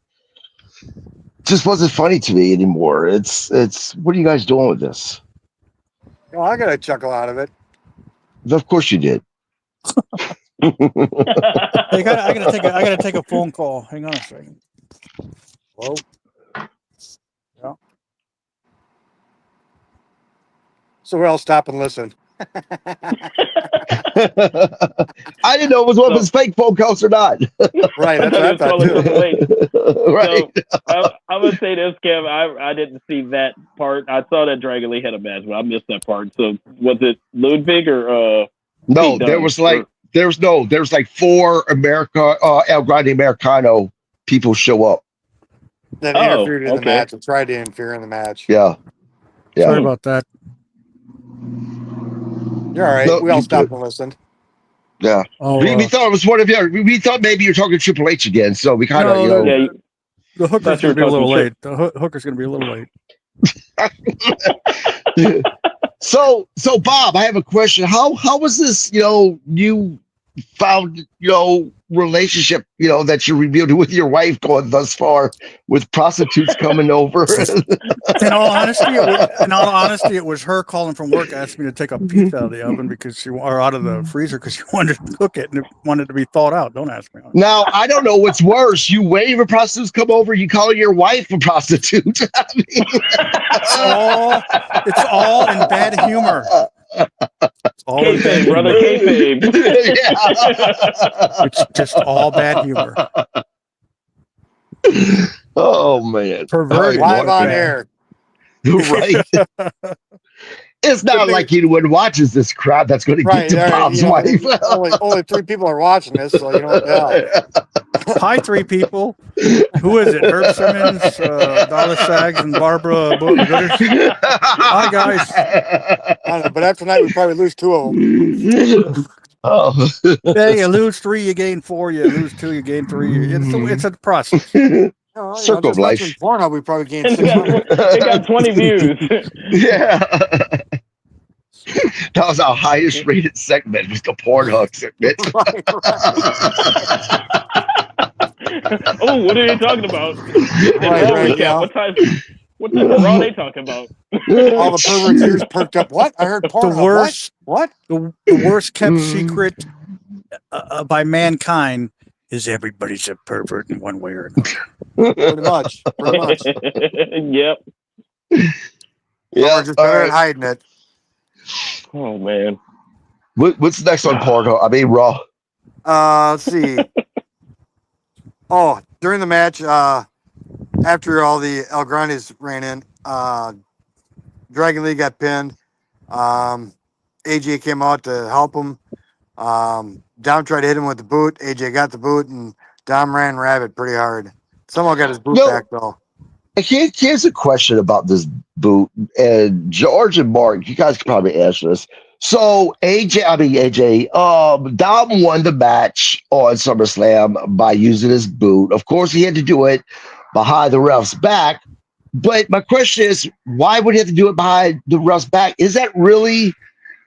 Just wasn't funny to me anymore. It's what are you guys doing with this? Oh, I got a chuckle out of it. Of course you did. Hey, I gotta take a phone call. Hang on a second. Hello? Yeah. So we'll all stop and listen. I didn't know it was one of his fake phone calls or not. Right, that's what I thought too. Right. So I would say this, Kev. I didn't see that part. I saw that Dragon Lee had a match, but I missed that part. So was it Ludwig or No, Pete there Dunne? was like 4 El Grande Americano people show up. That Oh, interfered in the okay. match and tried to interfere in the match. Yeah. Sorry about that. You're all right. No, we all you stopped good. and listened. Yeah. Oh, We thought it was one of your. We thought maybe you're talking Triple H again, so we kind of No, Yeah, the hooker's Thought you gonna were be a little talking late. The hooker's gonna be a little late. So Bob, I have a question. How was this? You found relationship that you revealed with your wife going thus far with prostitutes coming over. In all honesty, it was her calling from work, asked me to take a pizza out of the oven or out of the freezer because she wanted to cook it and it wanted to be thawed out. Don't ask me. Now I don't know what's worse. You waiting for prostitutes to come over. You calling your wife a prostitute. I mean, it's all in bad humor. Kayfabe, brother, kayfabe. Yeah. It's just all bad humor. Oh man. Perverted. Live on bad. air. Right. It's not like anyone watches this crap that's going to get to Bob's wife. only 3 people are watching this, so you know what the hell. Hi, 3 people. Who is it? Herb Simmons, Darla Sags, and Barbara Gooders. Hi, guys. I don't know, but after tonight, we probably lose 2 of them. Oh. Hey, you lose 3, you gain 4. You lose 2, you gain 3. It's a process. Circle of life. Pornhub, we probably gained It 600. got 20 views. Yeah. That was our highest rated segment, was the Pornhub segment. Oh, what are you talking about? Right, yeah. What type of raw they talking about? All the perverts ears perked up. What? I heard Pornhub. The worst. What? The worst kept secret by mankind is everybody's a pervert in one way or another. Pretty much. Yep. Yeah, we're just better at hiding it. Oh man. What's next on Pornhub? I mean, Raw. Let's see. During the match, after all the El Grandes ran in, Dragon Lee got pinned. AJ came out to help him. Dom tried to hit him with the boot. AJ got the boot, and Dom ran rabbit pretty hard. Someone got his boot back, though. Here's a question about this boot. And George and Mark, you guys could probably answer this. So Dom won the match on SummerSlam by using his boot. Of course, he had to do it behind the ref's back. But my question is, why would he have to do it behind the ref's back? Is that really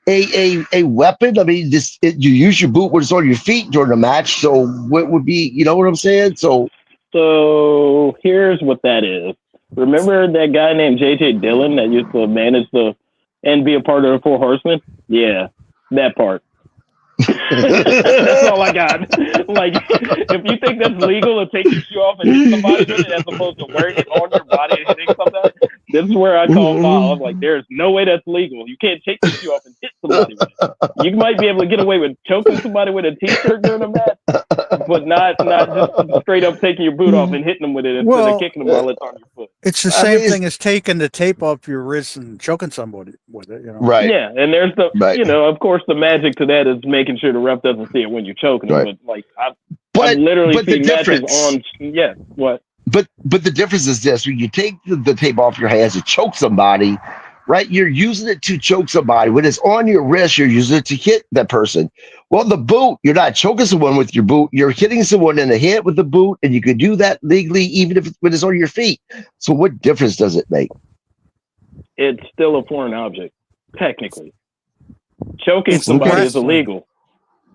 a weapon? I mean, you use your boot when it's on your feet during the match. So what would be, you know what I'm saying? So here's what that is. Remember that guy named JJ Dillon that used to manage and be a part of the Four Horsemen? Yeah, that part. That's all I got. Like, if you think that's legal to take your shoe off and hit somebody with it as opposed to wearing it on your body and hitting something, this is where I call foul. I'm like, there's no way that's legal. You can't take your shoe off and hit somebody with it. You might be able to get away with choking somebody with a t-shirt during a match, but not just straight up taking your boot off and hitting them with it instead of kicking them while it's on your foot. It's the same thing as taking the tape off your wrist and choking somebody with it, you know. Right. Yeah, and there's of course, the magic to that is making sure the ref doesn't see it when you're choking them. But like, I've literally seen matches on. Yeah, what? but the difference is this: when you take the tape off your hands to choke somebody, right? You're using it to choke somebody. When it's on your wrist, you're using it to hit that person. Well, the boot, you're not choking someone with your boot. You're hitting someone in the head with the boot, and you can do that legally even if when it's on your feet. So, what difference does it make? It's still a foreign object, technically. Choking It's somebody is wrestling. illegal.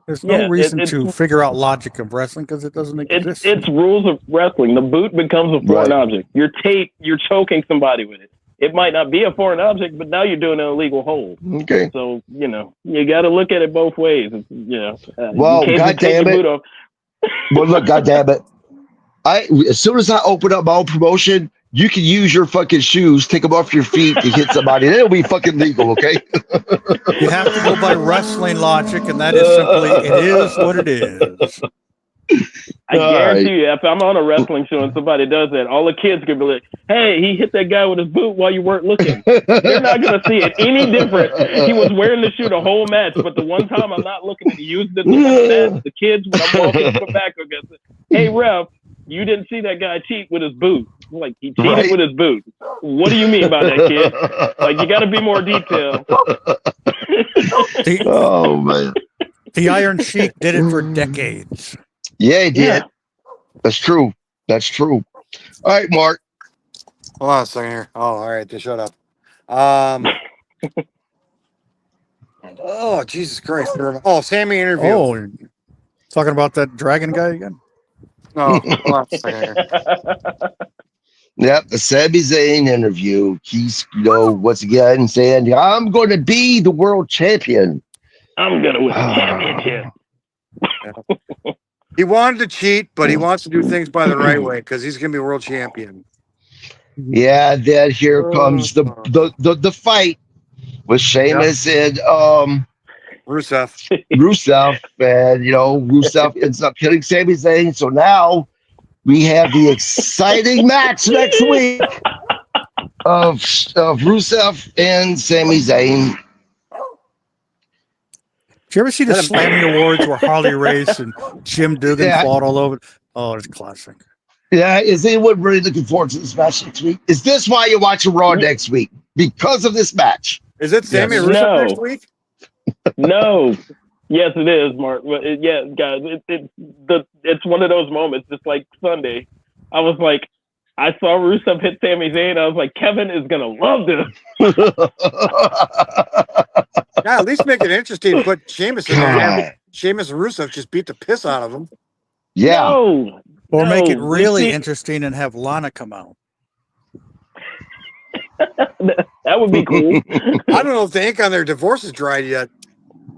There's no Yeah, reason it- to figure out logic of wrestling because it doesn't exist. It's rules of wrestling. The boot becomes a foreign Right. object. You're choking somebody with it. It might not be a foreign object, but now you're doing an illegal hold. Okay. So, you got to look at it both ways. Well, you can't just take goddamn your it. boot off. Well, look, goddamn it! As soon as I open up my own promotion, you can use your fucking shoes, take them off your feet to hit somebody, and it'll be fucking legal. Okay. You have to go by wrestling logic, and that is simply it is what it is. I All guarantee right. you, if I'm on a wrestling show and somebody does that, all the kids could be like, "Hey, he hit that guy with his boot while you weren't looking." They're not going to see it any different. He was wearing the shoe the whole match, but the one time I'm not looking and he used it to win the match, the kids, when I'm walking up the back, are going to say, "Hey, ref, you didn't see that guy cheat with his boot." I'm like, he cheated Right. with his boot. What do you mean by that, kid? Like, you got to be more detailed. Oh man. The Iron Sheik did it for decades. Yeah, he did. Yeah. That's true. That's true. All right, Mark. Hold on a second here. Oh, all right. They shut up. Oh, Jesus Christ. Oh, Sammy interview. Oh, you're talking about that dragon guy again? No, hold on a second here. Yep, the Sami Zayn interview. He's, once again saying, "I'm going to be the world champion." I'm going to win the championship. He wanted to cheat, but he wants to do things by the right way because he's going to be world champion. Yeah, then here comes the fight with Sheamus and Rusev. Rusev, and Rusev ends up hitting Sami Zayn. So now we have the exciting match next week of Rusev and Sami Zayn. Did you ever see the Slammy Awards where Harley Race and Jim Duggan fought all over? Oh, it's classic. Yeah, is anyone really looking forward to this match next week? Is this why you're watching Raw next week? Because of this match? Is it Sammy Yes. Rusev No. next week? No. Yes, it is, Mark. But yeah, guys, it's one of those moments. Just like Sunday, I was like, I saw Rusev hit Sami Zayn. I was like, Kevin is gonna love this. Yeah, at least make it interesting. Put Sheamus in there. And have Sheamus and Rusev just beat the piss out of him. Yeah. No. Or make it No, really you see- interesting and have Lana come out. That would be cool. I don't know if the ink on their divorce is dried yet.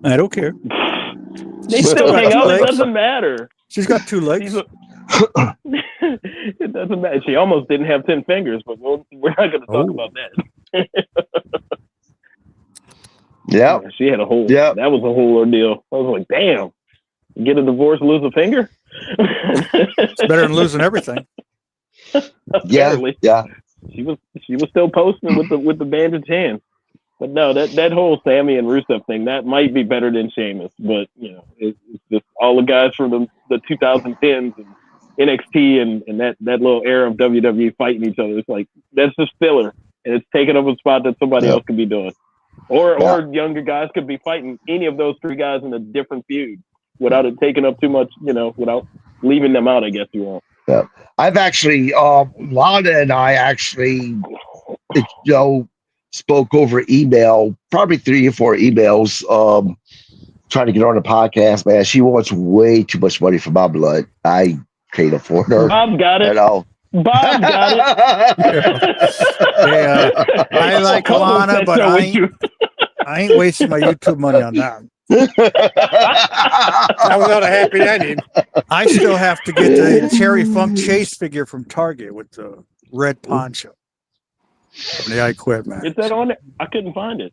I don't care. They She's still got hang two out. It legs. doesn't matter. She's got two legs. It doesn't matter. She almost didn't have 10 fingers, but we're not going to talk about that. Yeah. She had a whole. Yep. That was a whole ordeal. I was like, damn. Get a divorce, lose a finger. It's better than losing everything. Yeah. Apparently. Yeah. She was still posting with the bandaged hand. But no, that whole Sammy and Rusev thing, that might be better than Sheamus. But it's just all the guys from the 2010s and NXT and that little era of WWE fighting each other. It's like that's just filler, and it's taking up a spot that somebody else could be doing, or younger guys could be fighting any of those three guys in a different feud without it taking up too much, without leaving them out. I guess you want. Yeah. I've actually, Lana and I actually, spoke over email, probably 3 or 4 emails, trying to get on the podcast, man. She wants way too much money for my blood. I can't afford her. Bob got it. Bob got it. I like Lana, but I ain't wasting my YouTube money on that. That was not a happy ending. I still have to get the Cherry Funk Chase figure from Target with the red poncho. From the I Quit match. Is that on there? I couldn't find it.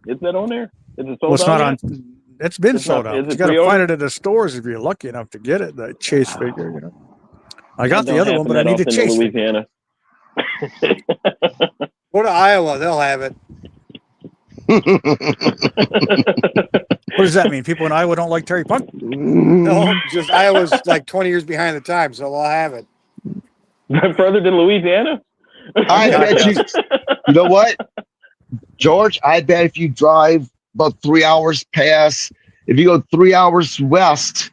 Is that on there? Is it sold Well, it's not out on. It's been It's sold not- out. is it You got to pre-order? find it at the stores if you're lucky enough to get it. The Chase figure, I got That the other don't one, but I happen need the that often in Chase figure. Louisiana. Go to Iowa, they'll have it. What does that mean? People in Iowa don't like Terry Funk? No, just Iowa's like 20 years behind the time, so they'll have it. Further than Louisiana? I bet you. You know what, George? I bet if you drive about 3 hours past, if you go 3 hours west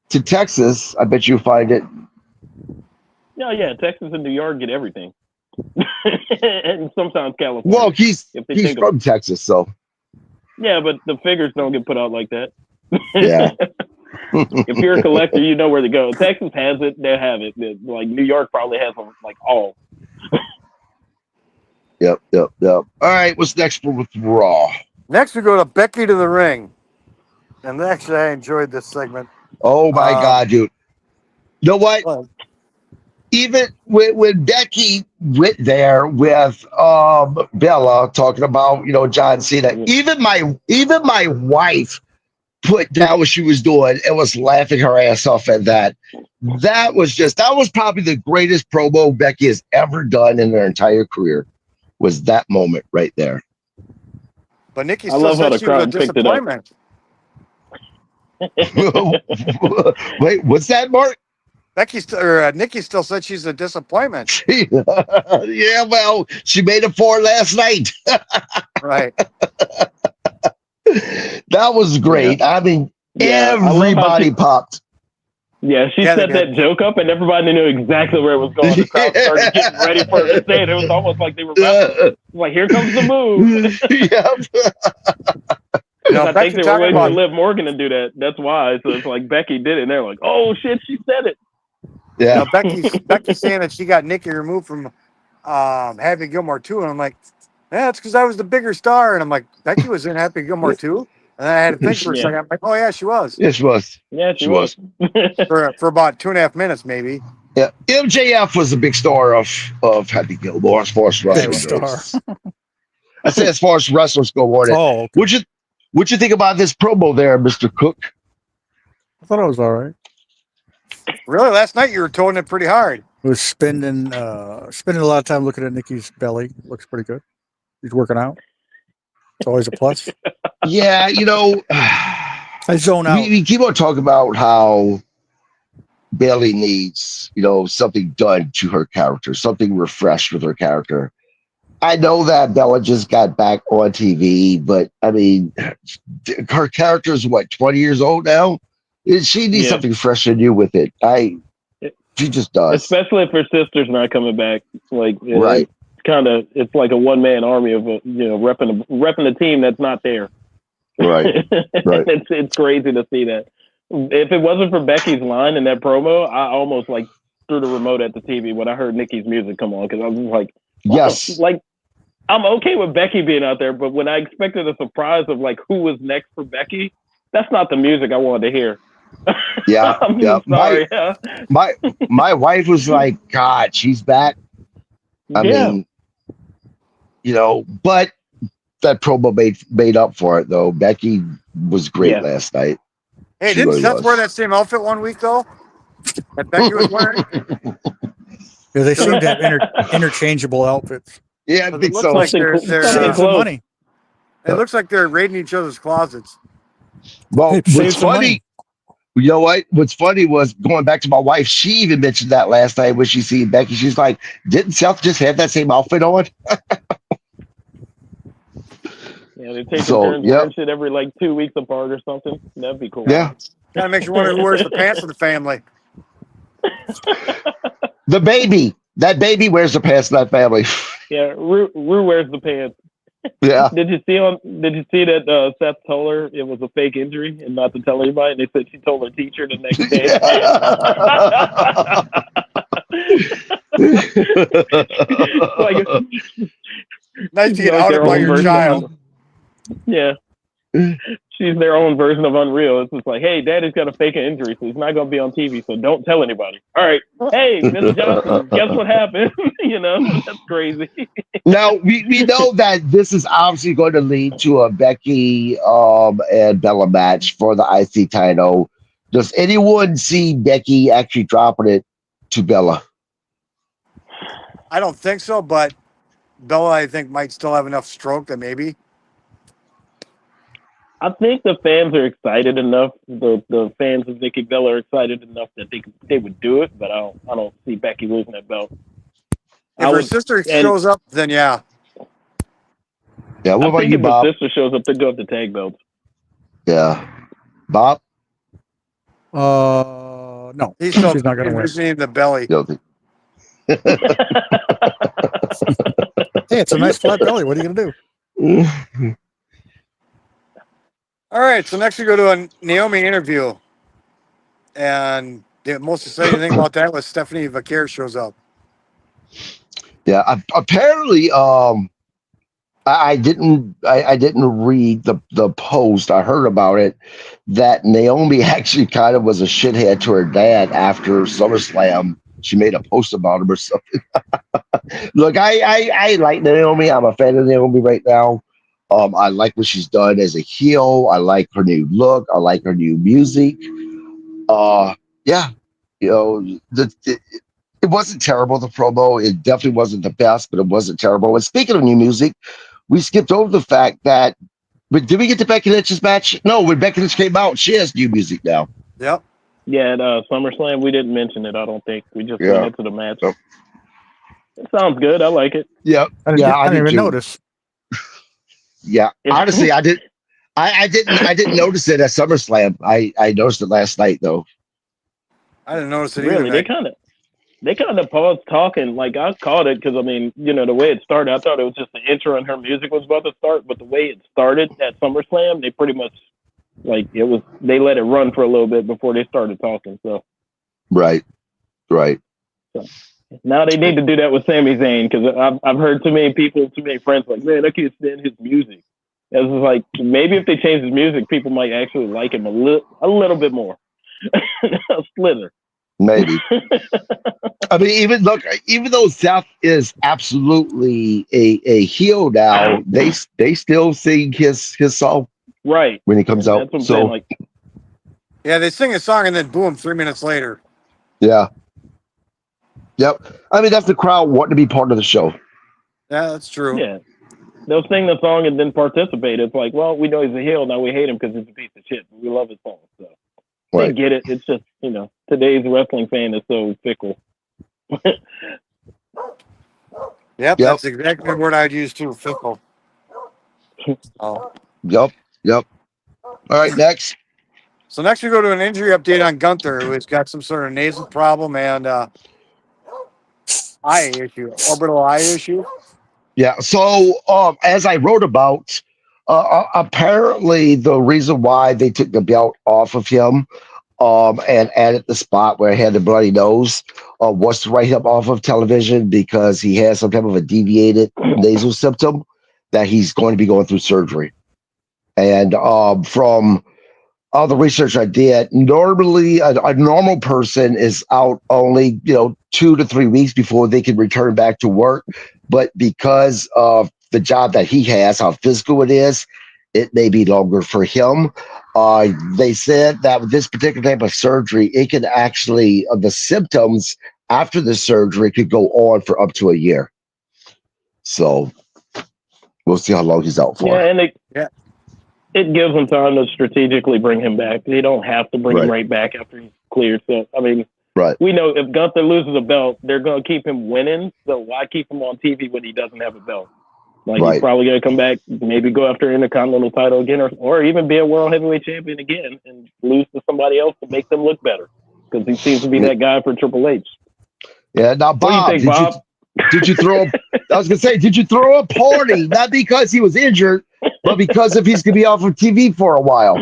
to Texas, I bet you'll find it. Yeah. Texas and New York get everything. And sometimes California. Well, he's think from Texas, so yeah, but the figures don't get put out like that. yeah. If you're a collector, you know where to go. Texas has it; they have it. Like New York probably has them, like all. Yep. All right, what's next for with Raw? Next, we go to Becky to the ring. And actually, I enjoyed this segment. Oh my God, dude! You know what? Well, Even when Becky went there with Bella talking about John Cena, even my wife put down what she was doing and was laughing her ass off at that. That was probably the greatest promo Becky has ever done in her entire career. Was that moment right there? But Nikki still said she was a disappointment. Wait, what's that, Mark? Nikki still said she's a disappointment. Yeah, well, she made it for last night. Right. That was great. Yeah. I mean, Yeah, everybody popped. Yeah, she set that joke up, and everybody knew exactly where it was going. The crowd started getting ready for her to say it. It was almost like they were rapping. Like, here comes the move. I think they were waiting for Liv Morgan to do that. That's why. So it's like Becky did it, and they're like, "Oh shit, she said it." Yeah. Becky's saying that she got Nikki removed from Happy Gilmore 2, and I'm like, yeah, it's because I was the bigger star. And I'm like, Becky was in Happy Gilmore 2? And I had to think for a second. I'm like, oh, yeah, she was. Yeah, she was. Yeah, she was. for about 2.5 minutes, maybe. Yeah. MJF was a big star of Happy Gilmore as far as wrestlers goes. I say as far as wrestlers go, Warren. Oh, okay. What'd you think about this promo there, Mr. Cook? I thought it was all right. Really? Last night you were toting it pretty hard. It was spending a lot of time looking at Nikki's belly. Looks pretty good. He's working out. It's always a plus. Yeah, I zone out. We keep on talking about how Bayley needs, something done to her character, something refreshed with her character. I know that Bella just got back on TV, but I mean, her character is 20 years old now? She needs something fresh and new with it. She just does. Especially if her sister's not coming back. Like, right. It's like a one-man army of, repping a team that's not there. Right. Right. It's crazy to see that. If it wasn't for Becky's line in that promo, I almost threw the remote at the TV when I heard Nikki's music come on, because I was like, yes, I'm okay with Becky being out there, but when I expected a surprise of who was next for Becky, that's not the music I wanted to hear. Yeah, I'm sorry. My wife was like, God, she's back. I mean, but that promo made up for it, though. Becky was great last night. Hey, didn't Seth wear that same outfit one week, though? That Becky was wearing? Yeah, they seem to have interchangeable outfits. Yeah, I think so. Like they're saving some money. It looks like they're raiding each other's closets. Well, what's funny, you know what? What's funny was going back to my wife. She even mentioned that last night when she seen Becky. She's like, "Didn't Seth just have that same outfit on?" Yeah, they take turns wearing shit every 2 weeks apart or something. That'd be cool. Yeah, kind of makes you wonder who wears the pants of the family. The baby. That baby wears the pants of that family. Yeah, Rue wears the pants. Yeah. Did you see that Seth told her it was a fake injury and not to tell anybody? And they said she told her teacher the next day. Nice to get outed by your child. Yeah. She's their own version of Unreal. It's just like, hey, Daddy's got a fake injury, so he's not going to be on TV, so don't tell anybody. All right. Hey, Miss Johnson, guess what happened? That's crazy. Now, we know that this is obviously going to lead to a Becky and Bella match for the IC title. Does anyone see Becky actually dropping it to Bella? I don't think so, but Bella, I think, might still have enough stroke that maybe. I think the fans are excited enough. The fans of Nikki Bella are excited enough that they would do it, but I don't see Becky losing that belt. If her sister shows up, then yeah. Yeah, what I about think you, if Bob? the sister shows up, they go up the tag belts. Yeah. Bob? No, He's still she's not going to win. envisioning the belly. You don't think- Hey, it's a nice flat belly. What are you going to do? All right, so next we go to a Naomi interview. And the most exciting thing about that was Stephanie Vaquer shows up. Yeah, apparently, I didn't read the post. I heard about it that Naomi actually kind of was a shithead to her dad after SummerSlam. She made a post about him or something. Look, I like Naomi. I'm a fan of Naomi right now. I like what she's done as a heel. I like her new look. I like her new music. Yeah, you know, it wasn't terrible, the promo. It definitely wasn't the best, but it wasn't terrible. And speaking of new music, we skipped over the fact that, but did we get to Becky Lynch's match? No, when Becky Lynch came out, she has new music now. Yep. Yeah, at SummerSlam, we didn't mention it. I don't think we just went into the match. Yep. It sounds good. I like it. Yeah, I didn't even notice. Yeah, honestly, I didn't notice it at SummerSlam. I noticed it last night though. I didn't notice it Really, either. they kind of paused talking. Like I caught it because I mean, the way it started, I thought it was just the intro and her music was about to start. But the way it started at SummerSlam, they pretty much they let it run for a little bit before they started talking. So Right. So, now they need to do that with Sami Zayn because I've heard too many friends like, man, I can't stand his music. It's just like maybe if they change his music, people might actually like him a little bit more. A slither. Maybe. I mean, even though Seth is absolutely a heel now, they still sing his song right when he comes out. That's what I'm So saying, like, Yeah, they sing a song and then boom, 3 minutes later. yeah. Yep. I mean, that's the crowd wanting to be part of the show. Yeah, that's true. yeah, they'll sing the song and then participate. It's like, well, we know he's a heel, now we hate him because he's a piece of shit, but we love his song. So they get it. It's just today's wrestling fan is so fickle. Yep, that's exactly the word I'd use too, fickle. Oh. Yep. All right, next. So next we go to an injury update on Gunther, who has got some sort of nasal problem and orbital eye issue. Yeah. So, as I wrote about, apparently the reason why they took the belt off of him, and added the spot where he had the bloody nose, was to write him off of television because he has some type of a deviated nasal symptom that he's going to be going through surgery. And from all the research I did, normally a normal person is out only 2 to 3 weeks before they can return back to work. But because of the job that he has, how physical it is, it may be longer for him. They said that with this particular type of surgery, it can actually, the symptoms after the surgery could go on for up to a year. So we'll see how long he's out for. Yeah, and it gives them time to strategically bring him back. They don't have to bring him right back after he's cleared. So, I mean, we know if Gunther loses a belt, they're going to keep him winning. So why keep him on TV when he doesn't have a belt? Like, he's probably going to come back, maybe go after an Intercontinental title again, or even be a World Heavyweight Champion again and lose to somebody else to make them look better. Because he seems to be that guy for Triple H. Yeah, now, Bob, did you throw I was going to say, did you throw a party? Not because he was injured, but because if he's going to be off of TV for a while.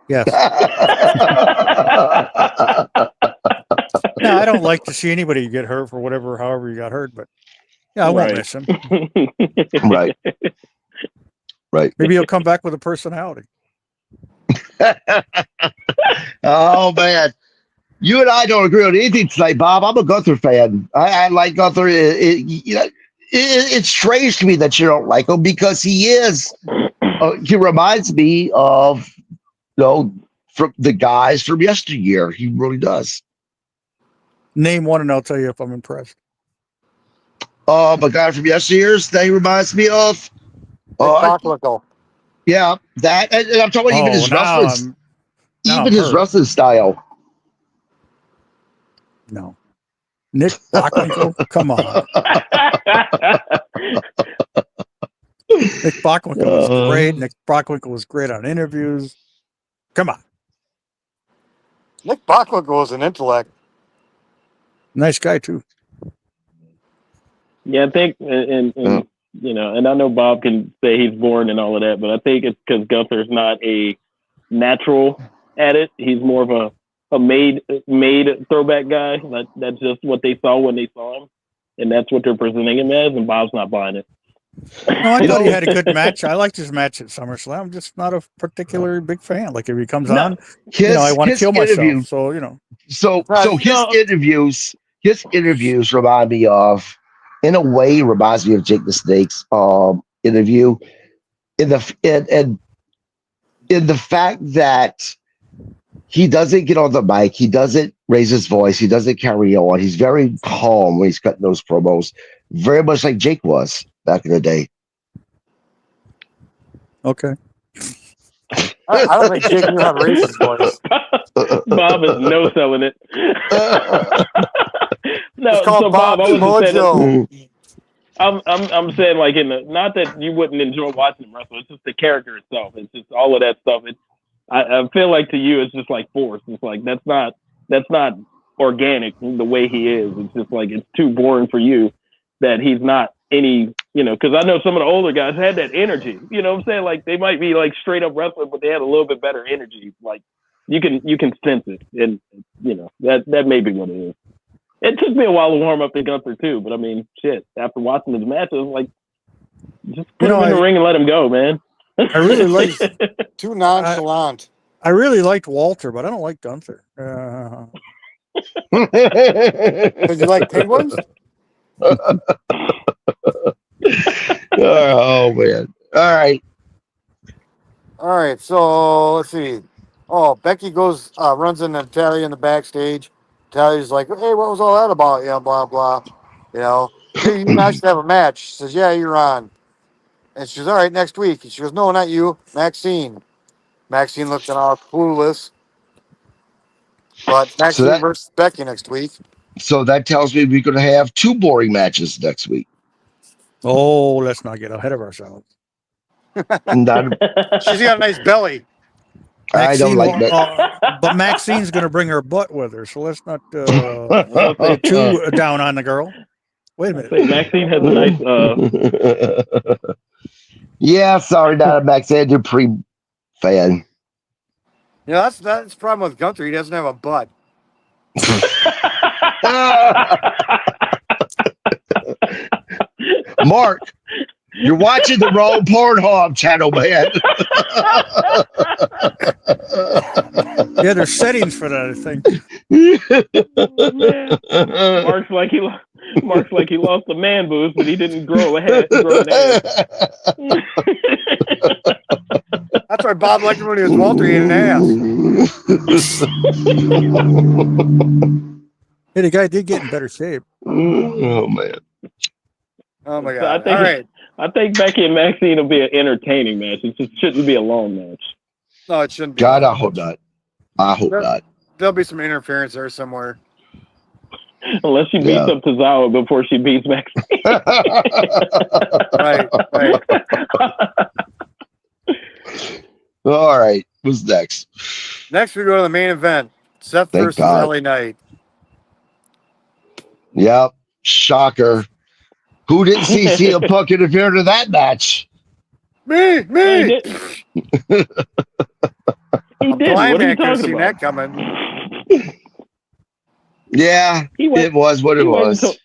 Yes. No, I don't like to see anybody get hurt for however you got hurt, but yeah, I won't miss him. Right. Maybe he'll come back with a personality. Oh man, you and I don't agree on anything tonight, Bob. I'm a Gunther fan. I like Gunther. It's strange to me that you don't like him because he is. He reminds me of from the guys from yesteryear. He really does. Name one, and I'll tell you if I'm impressed. A guy from yesteryears that he reminds me of. Nick Bockwinkel. Yeah, that, and I'm talking about even Oh, his wrestling, now even I'm his hurt. wrestling style. No. Nick Bockwinkel? Come on. Nick Bockwinkel was great. Nick Bockwinkel was great on interviews. Come on. Nick Bockwinkel was an intellect. Nice guy, too. Yeah, I think, and you know, and I know Bob can say he's born and all of that, but I think it's because Gunther's not a natural at it. He's more of a made throwback guy. That's just what they saw when they saw him, and that's what they're presenting him as. And Bob's not buying it. No, I thought he had a good match. I liked his match at SummerSlam. I'm just not a particularly big fan. Like if he comes on, I want to kill myself. So So his interviews remind me of, in a way, reminds me of Jake the Snake's interview. In the fact that he doesn't get on the mic, he doesn't raise his voice, he doesn't carry on. He's very calm when he's cutting those promos, very much like Jake was back in the day. okay. I don't think Jake knew how to raise his voice. Bob is no selling it. No, It's called so Bob, I wasn't saying Mojo. I'm saying like not that you wouldn't enjoy watching him wrestle. It's just the character itself. It's just all of that stuff. I feel like to you it's just like forced. It's like that's not organic the way he is. It's just like it's too boring for you that he's not any, because I know some of the older guys had that energy. You know what I'm saying? Like they might be like straight up wrestling, but they had a little bit better energy. Like you can sense it, and that may be what it is. It took me a while to warm up to Gunther too, but I mean, shit. After watching his matches, like just put him in the ring and let him go, man. I really like Too nonchalant. I really liked Walter, but I don't like Gunther. Did you like penguins? Oh man! All right. All right, so let's see. Oh, Becky runs into Natalia in the backstage. Natalia's like, "Hey, what was all that about?" Yeah, blah blah. Hey, you and I should have a match. She says, "Yeah, you're on." And she goes, "All right, next week." And she goes, "No, not you, Maxine." Maxine looking all clueless. But Maxine versus Becky next week. So that tells me we're going to have 2 boring matches next week. Oh, let's not get ahead of ourselves. She's got a nice belly. I don't like that. But Maxine's going to bring her butt with her, so let's not get too down on the girl. Wait a minute. Maxine has a nice. Yeah, sorry, not a Max Andrew Dupree fan. That's the problem with Gunther. He doesn't have a butt. Mark, you're watching the wrong Pornhub channel, man. Yeah, there's settings for that, I think. Mark's like he lost a man boost, but he didn't grow an ass. That's why Bob liked him when he was Walter. He had an ass. Hey, the guy did get in better shape. Oh man. Oh my God! So I think Becky and Maxine will be an entertaining match. It just shouldn't be a long match. No, it shouldn't be. God, I hope not. I hope not. There'll be some interference there somewhere. Unless she beats up Tozawa before she beats Maxine. Right. All right. Who's next? Next, we go to the main event. Seth versus LA Knight. Yep. Shocker. Who didn't see CM Punk interfere to that match? Me. He did. Blind what are man you could have talking seen about? that coming. Yeah, it was what it was.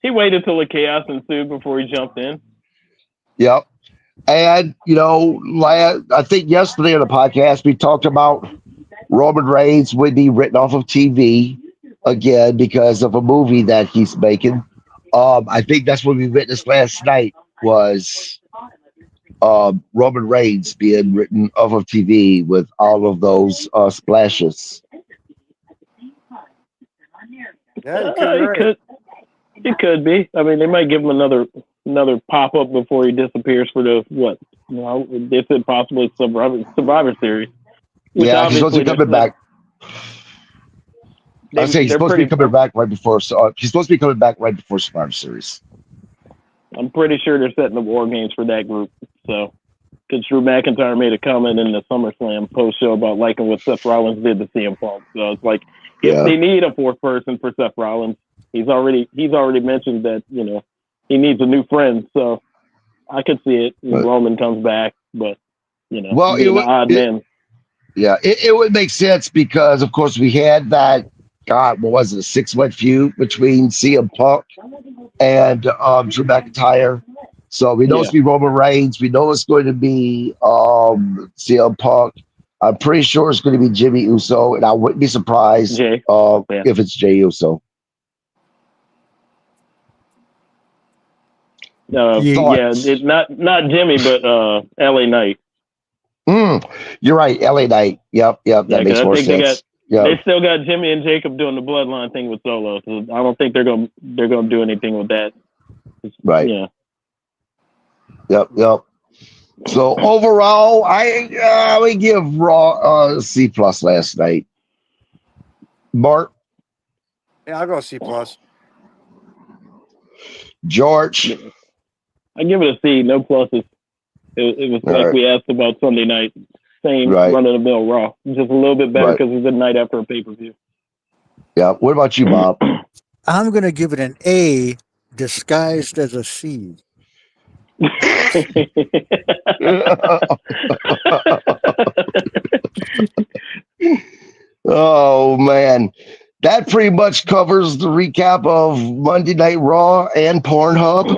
He waited till the chaos ensued before he jumped in. Yep. And, I think yesterday on the podcast, we talked about Roman Reigns would be written off of TV again because of a movie that he's making. I think that's what we witnessed last night was Roman Reigns being written off of TV with all of those splashes. Yeah, It could be. I mean, they might give him another pop up before he disappears for the what? You know, they said possibly Survivor Series. Which Yeah, he's supposed to be coming back. I say he's supposed to be coming back right before. He's supposed to be coming back right before Survivor Series. I'm pretty sure they're setting up war games for that group. So, because Drew McIntyre made a comment in the SummerSlam post show about liking what Seth Rollins did to CM Punk. So it's like if they need a fourth person for Seth Rollins, he's already mentioned that he needs a new friend. So I could see it when Roman comes back, but being an odd man. Yeah, it would make sense because of course we had that. God, what was it? A 6-month feud between CM Punk and Drew McIntyre. So we know it's going to be Roman Reigns. We know it's going to be CM Punk. I'm pretty sure it's going to be Jimmy Uso, and I wouldn't be surprised if it's Jey Uso. Not Jimmy, but LA Knight. You're right, LA Knight. Yep, that makes more sense. They still got Jimmy and Jacob doing the bloodline thing with Solo, so I don't think they're gonna do anything with that. Right. Yeah. Yep. So overall, I would give Raw C+ last night. Mark? Yeah, I'll go C+. George? I give it a C. No pluses. It was like we asked about Sunday night. Same run-of-the-mill Raw. Just a little bit better because it was a night after a pay-per-view. Yeah. What about you, Bob? I'm going to give it an A disguised as a C. Oh, man. That pretty much covers the recap of Monday Night Raw and Pornhub.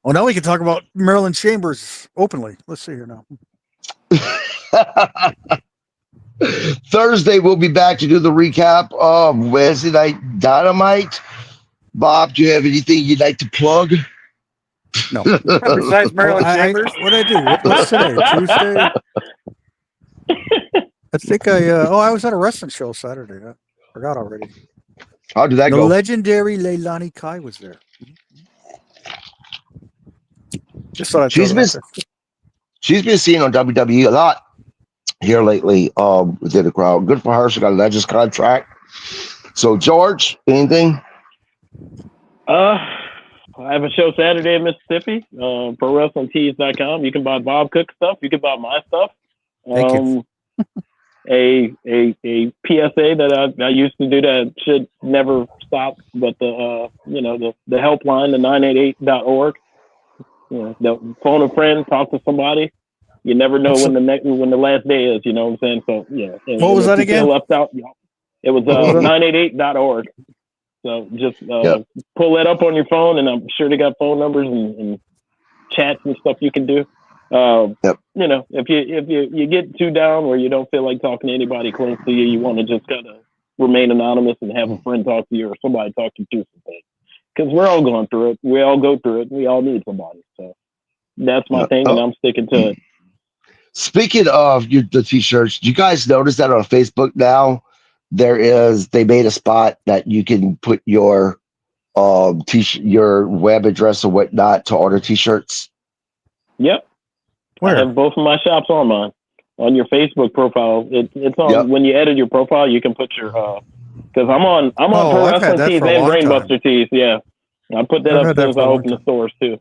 Well, now we can talk about Maryland Chambers openly. Let's see here now. Thursday, we'll be back to do the recap of Wednesday Night Dynamite. Bob, do you have anything you'd like to plug? No. Besides Maryland Chambers? What did I do? What's today? Tuesday? I think I was at a wrestling show Saturday. I forgot already. How did that go? The legendary Leilani Kai was there. Just thought I'd she's been seen on WWE a lot here lately within the crowd. Good for her. She got a Legends contract. So, George, anything? I have a show Saturday in Mississippi, ProWrestlingTees.com. You can buy Bob Cook stuff. You can buy my stuff. Thank you. A PSA that I used to do that should never stop, but the helpline, the 988.org. Phone a friend, talk to somebody. You never know when the last day is. You know what I'm saying? So What was that again? Left out. It was 988.org. So just pull that up on your phone, and I'm sure they got phone numbers and chats and stuff you can do. If you get too down where you don't feel like talking to anybody close to you, you want to just kind of remain anonymous and have a friend talk to you or somebody talk to you through something. Because we're all going through it. We all go through it. We all need somebody. So that's my thing, and I'm sticking to it. Speaking of the t-shirts, do you guys notice that on Facebook now? They made a spot that you can put your your web address or whatnot to order t-shirts. Yep. Where? I have both of my shops on mine. On your Facebook profile, it's on. When you edit your profile, you can put your because I'm on Pro Wrestling Tees and Brainbuster Tees. Yeah, I put that up since I opened the stores too.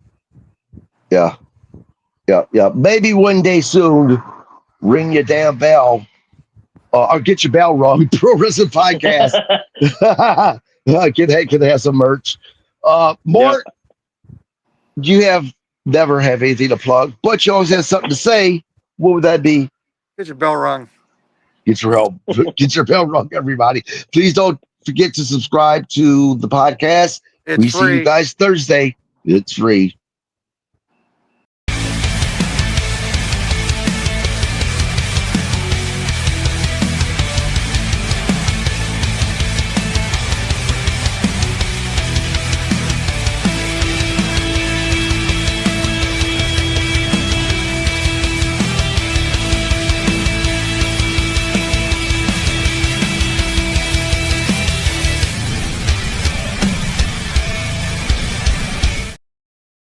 Yeah. Maybe one day soon, ring your damn bell. Or get your bell rung. Pro Wrestling Podcast. Can they have some merch? More. You never have anything to plug, but you always have something to say. What would that be? Get your bell rung. Get your bell rung, everybody. Please don't forget to subscribe to the podcast. It's free. See you guys Thursday. It's free.